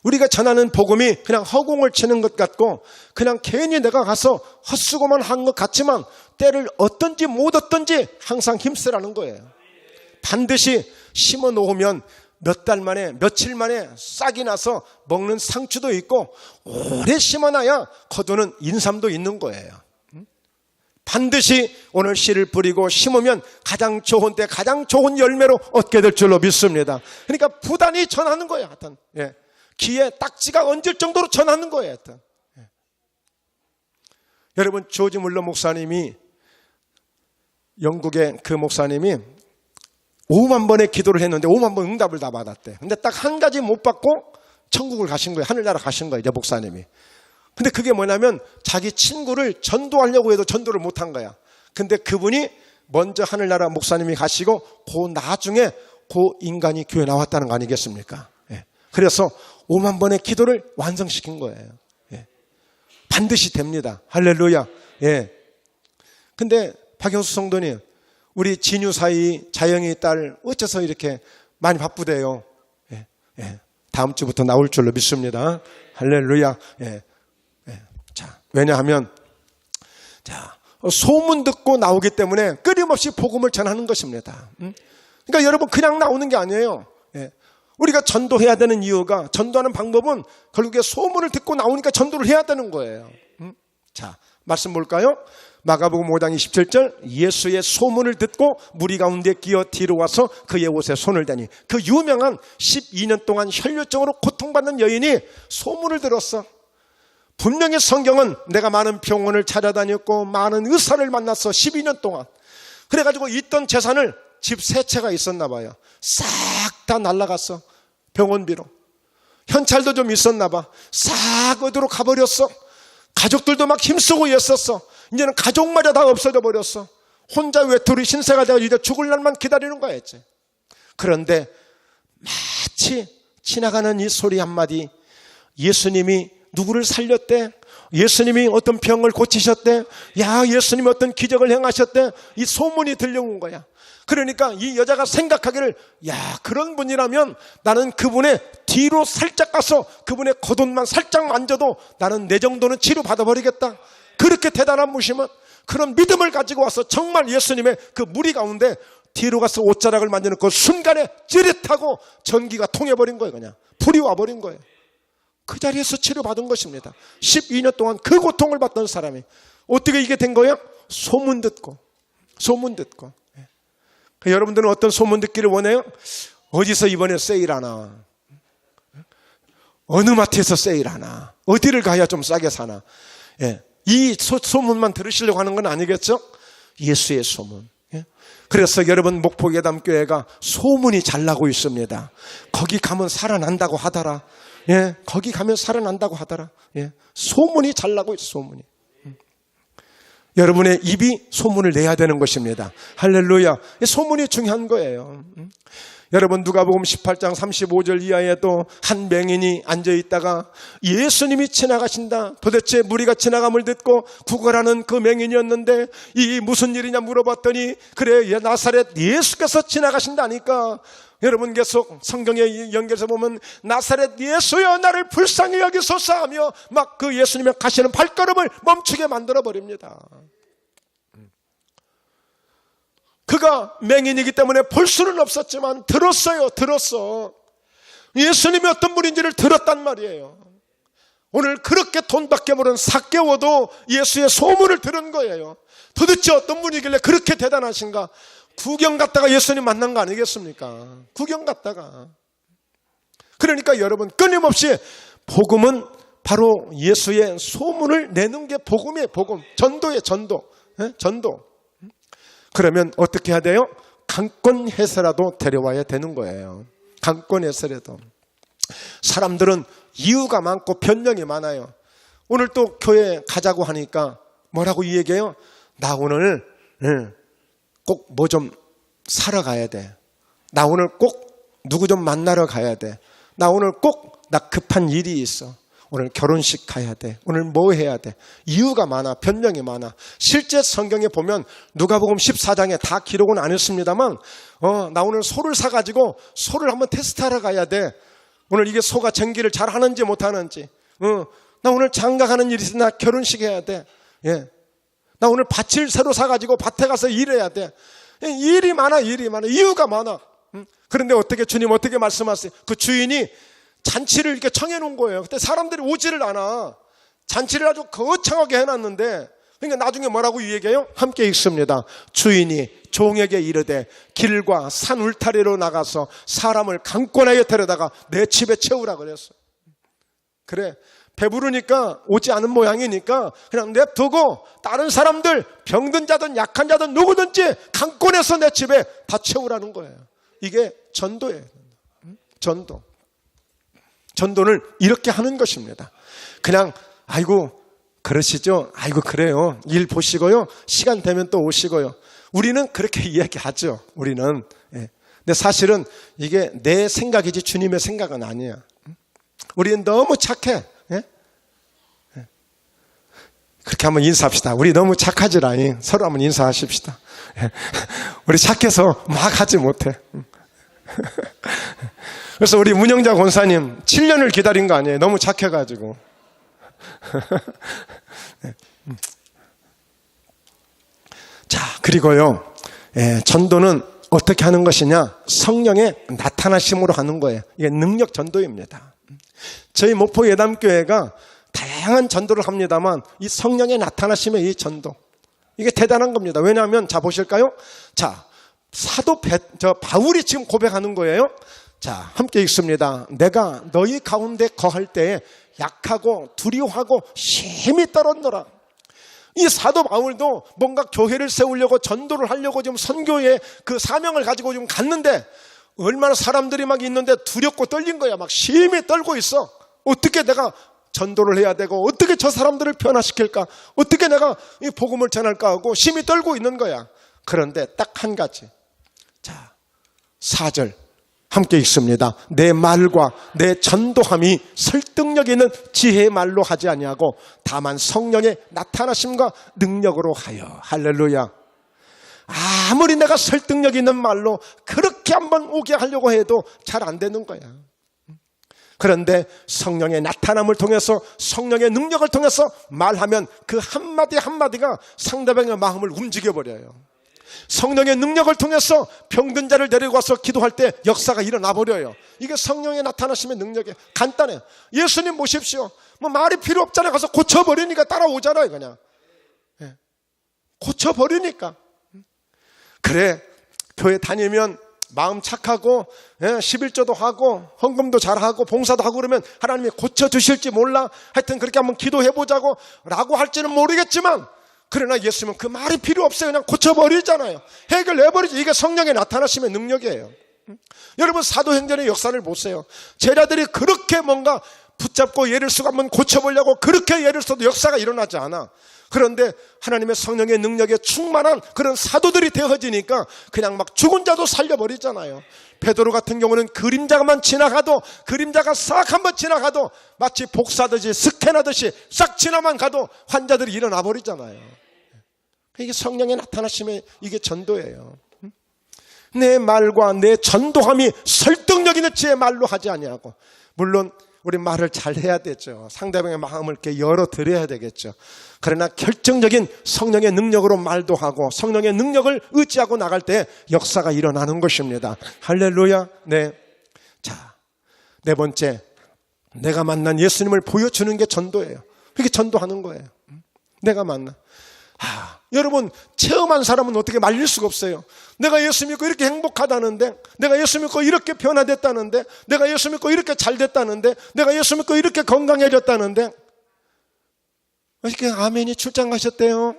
우리가 전하는 복음이 그냥 허공을 치는 것 같고 그냥 괜히 내가 가서 헛수고만 한 것 같지만 때를 어떤지 못 어떤지 항상 힘쓰라는 거예요. 반드시 심어 놓으면 몇 달 만에 며칠 만에 싹이 나서 먹는 상추도 있고 오래 심어놔야 거두는 인삼도 있는 거예요. 반드시 오늘 씨를 뿌리고 심으면 가장 좋은 때 가장 좋은 열매로 얻게 될 줄로 믿습니다. 그러니까 부단히 전하는 거예요. 하여튼 예. 귀에 딱지가 얹을 정도로 전하는 거예요. 하여튼 예. 여러분 조지 물러 목사님이 영국의 그 목사님이 5만 번의 기도를 했는데 5만 번 응답을 다 받았대. 근데 딱 한 가지 못 받고 천국을 가신 거예요. 하늘나라 가신 거예요. 이제 목사님이. 근데 그게 뭐냐면 자기 친구를 전도하려고 해도 전도를 못한 거야. 근데 그분이 먼저 하늘나라 목사님이 가시고 그 나중에 그 인간이 교회 나왔다는 거 아니겠습니까? 예. 그래서 5만 번의 기도를 완성시킨 거예요. 예. 반드시 됩니다. 할렐루야. 예. 근데 박영수 성도님, 우리 진유 사이 자영이 딸 어째서 이렇게 많이 바쁘대요? 예, 예. 다음 주부터 나올 줄로 믿습니다. 할렐루야. 예, 예. 자, 왜냐하면 자 소문 듣고 나오기 때문에 끊임없이 복음을 전하는 것입니다. 그러니까 여러분 그냥 나오는 게 아니에요. 예. 우리가 전도해야 되는 이유가 전도하는 방법은 결국에 소문을 듣고 나오니까 전도를 해야 되는 거예요. 자, 말씀 볼까요? 마가복음 5장 27절 예수의 소문을 듣고 무리 가운데 끼어 뒤로 와서 그의 옷에 손을 대니 그 유명한 12년 동안 혈류증으로 고통받는 여인이 소문을 들었어. 분명히 성경은 내가 많은 병원을 찾아다녔고 많은 의사를 만났어. 12년 동안. 그래가지고 있던 재산을 집 3채가 있었나 봐요. 싹 다 날라갔어. 병원비로. 현찰도 좀 있었나 봐. 싹 어디로 가버렸어. 가족들도 막 힘쓰고 있었어. 이제는 가족마저 다 없어져 버렸어. 혼자 외톨이 신세가 되어 이제 죽을 날만 기다리는 거야 이제. 그런데 마치 지나가는 이 소리 한마디, 예수님이 누구를 살렸대? 예수님이 어떤 병을 고치셨대? 야, 예수님이 어떤 기적을 행하셨대? 이 소문이 들려온 거야. 그러니까 이 여자가 생각하기를, 야, 그런 분이라면 나는 그분의 뒤로 살짝 가서 그분의 겉옷만 살짝 만져도 나는 내 정도는 치료받아 버리겠다. 그렇게 대단한 무심은 그런 믿음을 가지고 와서 정말 예수님의 그 무리 가운데 뒤로 가서 옷자락을 만지는 그 순간에 찌릿하고 전기가 통해버린 거예요. 그냥 불이 와버린 거예요. 그 자리에서 치료받은 것입니다. 12년 동안 그 고통을 받던 사람이 어떻게 이게 된 거예요? 소문 듣고. 여러분들은 어떤 소문 듣기를 원해요? 어디서 이번에 세일하나? 어느 마트에서 세일하나? 어디를 가야 좀 싸게 사나? 예. 이 소문만 들으시려고 하는 건 아니겠죠? 예수의 소문. 예? 그래서 여러분 목포예담교회가 소문이 잘 나고 있습니다. 거기 가면 살아난다고 하더라. 예, 거기 가면 살아난다고 하더라. 예, 소문이 잘 나고 있어. 소문이. 여러분의 입이 소문을 내야 되는 것입니다. 할렐루야. 소문이 중요한 거예요. 여러분 누가복음 18장 35절 이하에도 한 맹인이 앉아있다가 예수님이 지나가신다. 도대체 무리가 지나감을 듣고 구걸하는 그 맹인이었는데 이 무슨 일이냐 물어봤더니 그래 나사렛 예수께서 지나가신다니까. 여러분 계속 성경에 연결해서 보면 나사렛 예수여 나를 불쌍히 여기소서 하며 막 그 예수님의 가시는 발걸음을 멈추게 만들어버립니다. 그가 맹인이기 때문에 볼 수는 없었지만 들었어. 예수님이 어떤 분인지를 들었단 말이에요. 오늘 그렇게 돈밖에 모르는 삭개오도 예수의 소문을 들은 거예요. 도대체 어떤 분이길래 그렇게 대단하신가. 구경 갔다가 예수님 만난 거 아니겠습니까? 구경 갔다가. 그러니까 여러분 끊임없이 복음은 바로 예수의 소문을 내는 게 복음이에요. 복음. 전도예요. 전도. 전도. 그러면 어떻게 해야 돼요? 강권해서라도 데려와야 되는 거예요. 강권해서라도. 사람들은 이유가 많고 변명이 많아요. 오늘 또 교회 가자고 하니까 뭐라고 얘기해요? 나 오늘 꼭 뭐 좀 사러 가야 돼. 나 오늘 꼭 누구 좀 만나러 가야 돼. 나 오늘 꼭 나 급한 일이 있어. 오늘 결혼식 가야 돼. 오늘 뭐 해야 돼. 이유가 많아. 변명이 많아. 실제 성경에 보면 누가복음 14장에 다 기록은 안 했습니다만 나 오늘 소를 사가지고 소를 한번 테스트하러 가야 돼. 오늘 이게 소가 전기를 잘 하는지 못하는지. 나 오늘 장가가는 일이 있어. 나 결혼식 해야 돼. 예. 나 오늘 밭을 새로 사가지고 밭에 가서 일해야 돼. 일이 많아. 이유가 많아. 그런데 어떻게 주님 어떻게 말씀하세요? 그 주인이 잔치를 이렇게 청해놓은 거예요. 그때 사람들이 오지를 않아. 잔치를 아주 거창하게 해놨는데 그러니까 나중에 뭐라고 얘기해요? 함께 읽습니다. 주인이 종에게 이르되 길과 산 울타리로 나가서 사람을 강권하게 데려다가 내 집에 채우라 그랬어요. 그래 배부르니까 오지 않은 모양이니까 그냥 냅두고 다른 사람들 병든 자든 약한 자든 누구든지 강권해서 내 집에 다 채우라는 거예요. 이게 전도예요. 전도. 전도를 이렇게 하는 것입니다. 그냥 아이고 그러시죠. 아이고 그래요. 일 보시고요. 시간 되면 또 오시고요. 우리는 그렇게 이야기하죠. 우리는. 근데 사실은 이게 내 생각이지 주님의 생각은 아니야. 우리는 너무 착해. 그렇게 한번 인사합시다. 우리 너무 착하지라니. 서로 한번 인사하십시다. 우리 착해서 막 하지 못해. 그래서 우리 문영자 권사님 7년을 기다린 거 아니에요. 너무 착해가지고. 자, 그리고요. 전도는 어떻게 하는 것이냐? 성령의 나타나심으로 하는 거예요. 이게 능력 전도입니다. 저희 목포 예담교회가 다양한 전도를 합니다만 이 성령의 나타나심의 이 전도 이게 대단한 겁니다. 왜냐하면 자 보실까요? 자 사도 바울이 지금 고백하는 거예요. 자 함께 읽습니다. 내가 너희 가운데 거할 때에 약하고 두려워하고 심히 떨었노라. 이 사도 바울도 뭔가 교회를 세우려고 전도를 하려고 지금 선교의 그 사명을 가지고 지금 갔는데 얼마나 사람들이 막 있는데 두렵고 떨린 거야. 막 심히 떨고 있어. 어떻게 내가 전도를 해야 되고 어떻게 저 사람들을 변화시킬까? 어떻게 내가 이 복음을 전할까 하고 심히 떨고 있는 거야. 그런데 딱 한 가지. 자, 4절 함께 읽습니다. 내 말과 내 전도함이 설득력 있는 지혜의 말로 하지 아니하고 다만 성령의 나타나심과 능력으로 하여. 할렐루야. 아무리 내가 설득력 있는 말로 그렇게 한번 오게 하려고 해도 잘 안 되는 거야. 그런데 성령의 나타남을 통해서 성령의 능력을 통해서 말하면 그 한마디 한마디가 상대방의 마음을 움직여버려요. 성령의 능력을 통해서 병든 자를 데리고 와서 기도할 때 역사가 일어나 버려요. 이게 성령의 나타나심의 능력이에요. 간단해요. 예수님 모십시오. 뭐 말이 필요 없잖아요. 가서 고쳐버리니까 따라오잖아요. 그냥 고쳐버리니까. 그래 교회 다니면 마음 착하고 11조도 하고 헌금도 잘하고 봉사도 하고 그러면 하나님이 고쳐주실지 몰라. 하여튼 그렇게 한번 기도해보자고 라고 할지는 모르겠지만 그러나 예수님은 그 말이 필요 없어요. 그냥 고쳐버리잖아요. 해결해버리지. 이게 성령의 나타나심의 능력이에요. 여러분 사도행전의 역사를 보세요. 제자들이 그렇게 뭔가 붙잡고 예를 쓰고 한번 고쳐보려고 그렇게 예를 써도 역사가 일어나지 않아. 그런데 하나님의 성령의 능력에 충만한 그런 사도들이 되어지니까 그냥 막 죽은 자도 살려버리잖아요. 베드로 같은 경우는 그림자만 지나가도, 그림자가 싹 한번 지나가도 마치 복사듯이 스캔하듯이 싹 지나만 가도 환자들이 일어나 버리잖아요. 이게 성령의 나타나심의 이게 전도예요. 내 말과 내 전도함이 설득력 있는 제 말로 하지 아니하고, 물론 우리 말을 잘 해야 되죠. 상대방의 마음을 이렇게 열어드려야 되겠죠. 그러나 결정적인 성령의 능력으로 말도 하고 성령의 능력을 의지하고 나갈 때 역사가 일어나는 것입니다. 할렐루야. 네. 자, 네 번째, 내가 만난 예수님을 보여주는 게 전도예요. 그게 전도하는 거예요. 내가 만난. 여러분, 체험한 사람은 어떻게 말릴 수가 없어요. 내가 예수 믿고 이렇게 행복하다는데, 내가 예수 믿고 이렇게 변화됐다는데, 내가 예수 믿고 이렇게 잘 됐다는데, 내가 예수 믿고 이렇게 건강해졌다는데, 어떻게 아멘이 출장 가셨대요?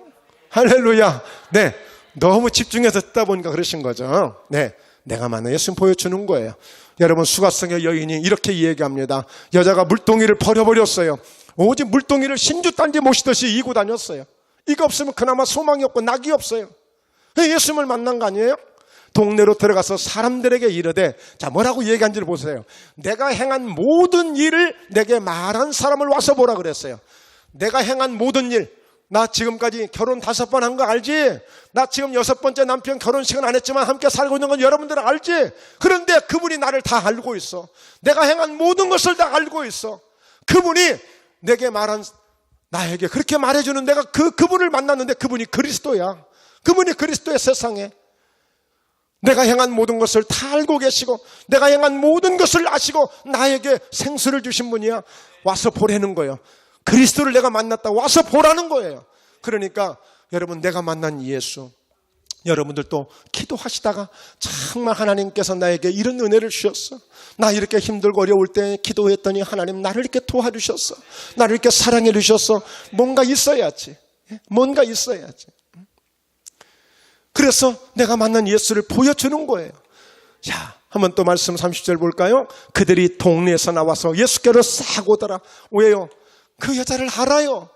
할렐루야. 네, 너무 집중해서 듣다 보니까 그러신 거죠. 네, 내가 만난 예수님 보여주는 거예요. 여러분, 수가성의 여인이 이렇게 얘기합니다. 여자가 물동이를 버려버렸어요. 오직 물동이를 신주단지 모시듯이 이고 다녔어요. 이거 없으면 그나마 소망이 없고 낙이 없어요. 예수님을 만난 거 아니에요? 동네로 들어가서 사람들에게 이르되, 자, 뭐라고 얘기한지를 보세요. 내가 행한 모든 일을 내게 말한 사람을 와서 보라 그랬어요. 내가 행한 모든 일, 나 지금까지 결혼 5번 한 거 알지? 나 지금 6번째 남편 결혼식은 안 했지만 함께 살고 있는 건 여러분들은 알지? 그런데 그분이 나를 다 알고 있어. 내가 행한 모든 것을 다 알고 있어. 그분이 내게 말한, 나에게 그렇게 말해주는, 내가 그분을 만났는데 그분이 그리스도야. 그분이 그리스도의 세상에. 내가 행한 모든 것을 다 알고 계시고 내가 행한 모든 것을 아시고 나에게 생수를 주신 분이야. 와서 보라는 거예요. 그리스도를 내가 만났다. 와서 보라는 거예요. 그러니까 여러분, 내가 만난 예수, 여러분들도 기도하시다가 정말 하나님께서 나에게 이런 은혜를 주셨어. 나 이렇게 힘들고 어려울 때 기도했더니 하나님 나를 이렇게 도와주셨어. 나를 이렇게 사랑해 주셨어. 뭔가 있어야지. 뭔가 있어야지. 그래서 내가 만난 예수를 보여주는 거예요. 자, 한번 또 말씀 30절 볼까요? 그들이 동네에서 나와서 예수께로 싹 오더라. 왜요? 그 여자를 알아요.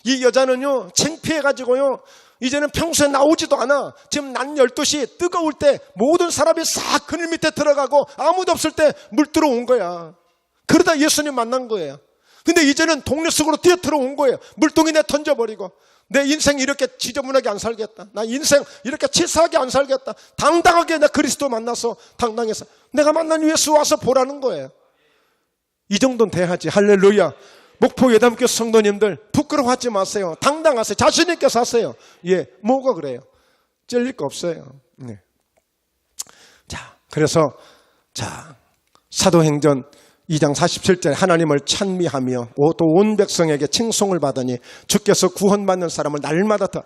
이 여자는요, 창피해가지고요, 이제는 평소에 나오지도 않아. 지금 낮 12시 뜨거울 때 모든 사람이 싹 그늘 밑에 들어가고 아무도 없을 때 물 들어온 거야. 그러다 예수님 만난 거예요. 근데 이제는 동네 속으로 뛰어 들어온 거예요. 물동이 내 던져버리고, 내 인생 이렇게 지저분하게 안 살겠다. 나 인생 이렇게 치사하게 안 살겠다. 당당하게 내 그리스도 만나서 당당해서 내가 만난 예수 와서 보라는 거예요. 이 정도는 돼야지. 할렐루야. 목포 예담교 성도님들 부끄러워하지 마세요. 당당하세요. 자신 있게 사세요. 예, 뭐가 그래요? 찔릴 거 없어요. 네. 자, 그래서 사도행전 2장 47절, 하나님을 찬미하며 또 온 백성에게 칭송을 받으니 주께서 구원받는 사람을 날마다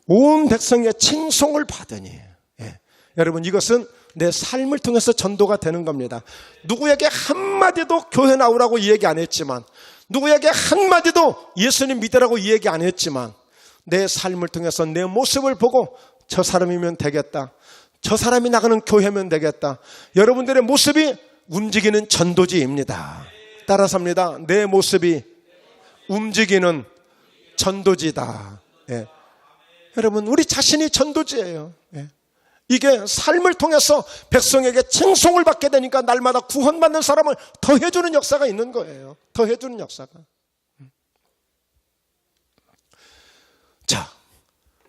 온 백성의 칭송을 받으니. 예. 여러분, 이것은 내 삶을 통해서 전도가 되는 겁니다. 누구에게 한마디도 교회 나오라고 얘기 안 했지만, 누구에게 한마디도 예수님 믿으라고 얘기 안 했지만, 내 삶을 통해서 내 모습을 보고 저 사람이면 되겠다, 저 사람이 나가는 교회면 되겠다. 여러분들의 모습이 움직이는 전도지입니다. 따라서 합니다. 내 모습이 움직이는 전도지다. 예. 여러분, 우리 자신이 전도지예요. 예. 이게 삶을 통해서 백성에게 칭송을 받게 되니까 날마다 구원받는 사람을 더해주는 역사가 있는 거예요. 더해주는 역사가. 자,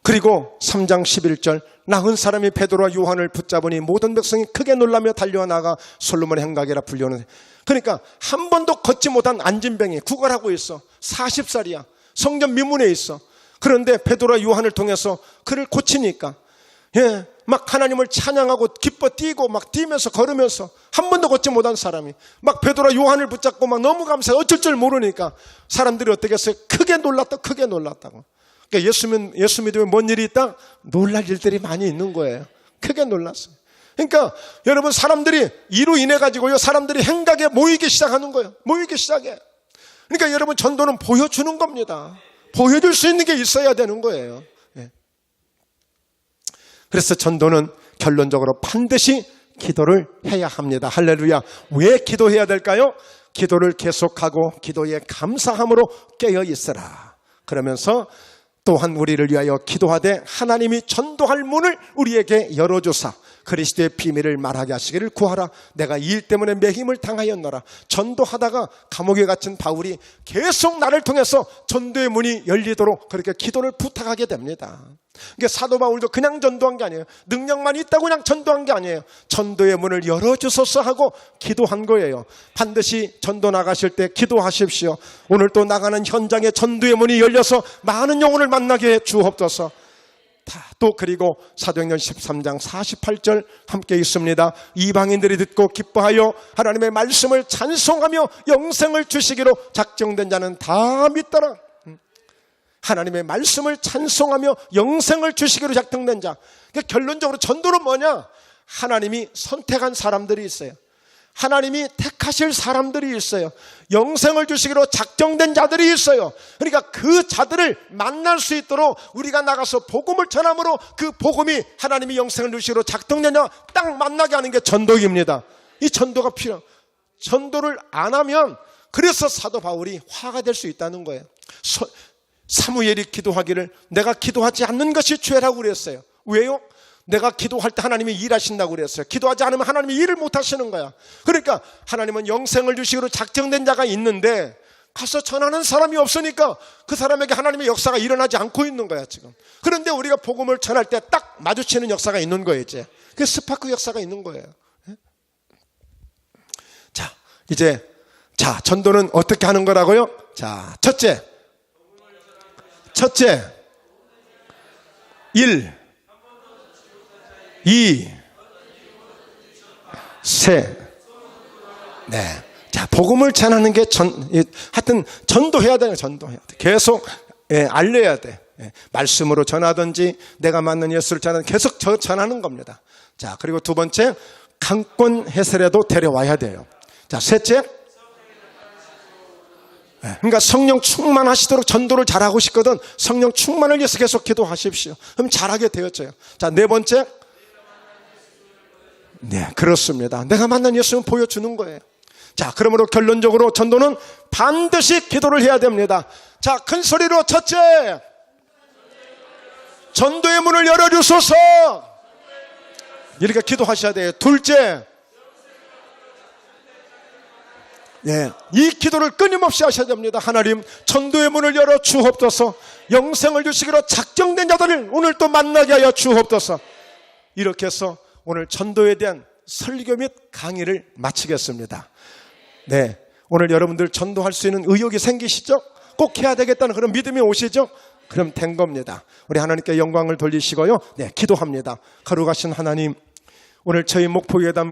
그리고 3장 11절, 나은 사람이 베드로와 요한을 붙잡으니 모든 백성이 크게 놀라며 달려나가 솔로몬의 행각이라 불리우는. 그러니까 한 번도 걷지 못한 안진병이 구걸하고 있어. 40살이야. 성전 미문에 있어. 그런데 베드로와 요한을 통해서 그를 고치니까, 예, 막 하나님을 찬양하고 기뻐 뛰고 막 뛰면서 걸으면서, 한 번도 걷지 못한 사람이 막 베드로와 요한을 붙잡고 막 너무 감사해. 어쩔 줄 모르니까 사람들이 어떻게 했어요? 크게 놀랐다, 크게 놀랐다고. 그러니까 예수 믿으면 뭔 일이 있다? 놀랄 일들이 많이 있는 거예요. 크게 놀랐어요. 그러니까 여러분, 사람들이 이로 인해 가지고요, 사람들이 행각에 모이기 시작하는 거예요. 모이기 시작해. 그러니까 여러분, 전도는 보여주는 겁니다. 보여줄 수 있는 게 있어야 되는 거예요. 예. 그래서 전도는 결론적으로 반드시 기도를 해야 합니다. 할렐루야. 왜 기도해야 될까요? 기도를 계속하고 기도에 감사함으로 깨어 있으라. 그러면서 또한 우리를 위하여 기도하되 하나님이 전도할 문을 우리에게 열어주사 그리스도의 비밀을 말하게 하시기를 구하라. 내가 이 일 때문에 매임을 당하였노라. 전도하다가 감옥에 갇힌 바울이 계속 나를 통해서 전도의 문이 열리도록 그렇게 기도를 부탁하게 됩니다. 그러니까 사도 바울도 그냥 전도한 게 아니에요. 능력만 있다고 그냥 전도한 게 아니에요. 전도의 문을 열어주소서 하고 기도한 거예요. 반드시 전도 나가실 때 기도하십시오. 오늘 또 나가는 현장에 전도의 문이 열려서 많은 영혼을 만나게 해 주옵소서. 또 그리고 사도행전 13장 48절 함께 있습니다. 이방인들이 듣고 기뻐하여 하나님의 말씀을 찬송하며 영생을 주시기로 작정된 자는 다 믿더라. 하나님의 말씀을 찬송하며 영생을 주시기로 작정된 자. 그러니까 결론적으로 전도는 뭐냐? 하나님이 선택한 사람들이 있어요. 하나님이 택하실 사람들이 있어요. 영생을 주시기로 작정된 자들이 있어요. 그러니까 그 자들을 만날 수 있도록 우리가 나가서 복음을 전함으로 그 복음이 하나님이 영생을 주시기로 작정된 자 딱 만나게 하는 게 전도입니다. 이 전도가 필요해요. 전도를 안 하면 그래서 사도 바울이 화가 될 수 있다는 거예요. 사무엘이 기도하기를 내가 기도하지 않는 것이 죄라고 그랬어요. 왜요? 내가 기도할 때 하나님이 일하신다고 그랬어요. 기도하지 않으면 하나님이 일을 못 하시는 거야. 그러니까 하나님은 영생을 주시기로 작정된 자가 있는데 가서 전하는 사람이 없으니까 그 사람에게 하나님의 역사가 일어나지 않고 있는 거야 지금. 그런데 우리가 복음을 전할 때 딱 마주치는 역사가 있는 거예요 이제. 그 스파크 역사가 있는 거예요. 자, 이제 전도는 어떻게 하는 거라고요? 자, 첫째 1, 2, 3. 네. 자, 복음을 전하는 게 하여튼 전도해야 돼요. 전도해야 돼. 계속 알려야 돼. 말씀으로 전하든지 내가 맞는 예수를 전하든 계속 전하는 겁니다. 자, 그리고 두 번째, 강권 해설에도 데려와야 돼요. 자, 셋째, 그러니까 성령 충만하시도록 전도를 잘하고 싶거든 성령 충만을 위해서 계속 기도하십시오. 그럼 잘하게 되었죠. 자, 네 번째, 네, 그렇습니다. 내가 만난 예수는 보여주는 거예요. 자, 그러므로 결론적으로 전도는 반드시 기도를 해야 됩니다. 자, 큰 소리로 첫째, 전도의 문을 열어주소서. 이렇게 기도하셔야 돼요. 둘째, 예, 이 기도를 끊임없이 하셔야 됩니다. 하나님, 전도의 문을 열어 주옵소서. 영생을 주시기로 작정된 자들을 오늘 또 만나게 하여 주옵소서. 이렇게 해서 오늘 전도에 대한 설교 및 강의를 마치겠습니다. 네, 오늘 여러분들 전도할 수 있는 의욕이 생기시죠? 꼭 해야 되겠다는 그런 믿음이 오시죠? 그럼 된 겁니다. 우리 하나님께 영광을 돌리시고요. 네, 기도합니다. 거룩하신 하나님, 오늘 저희 목포예담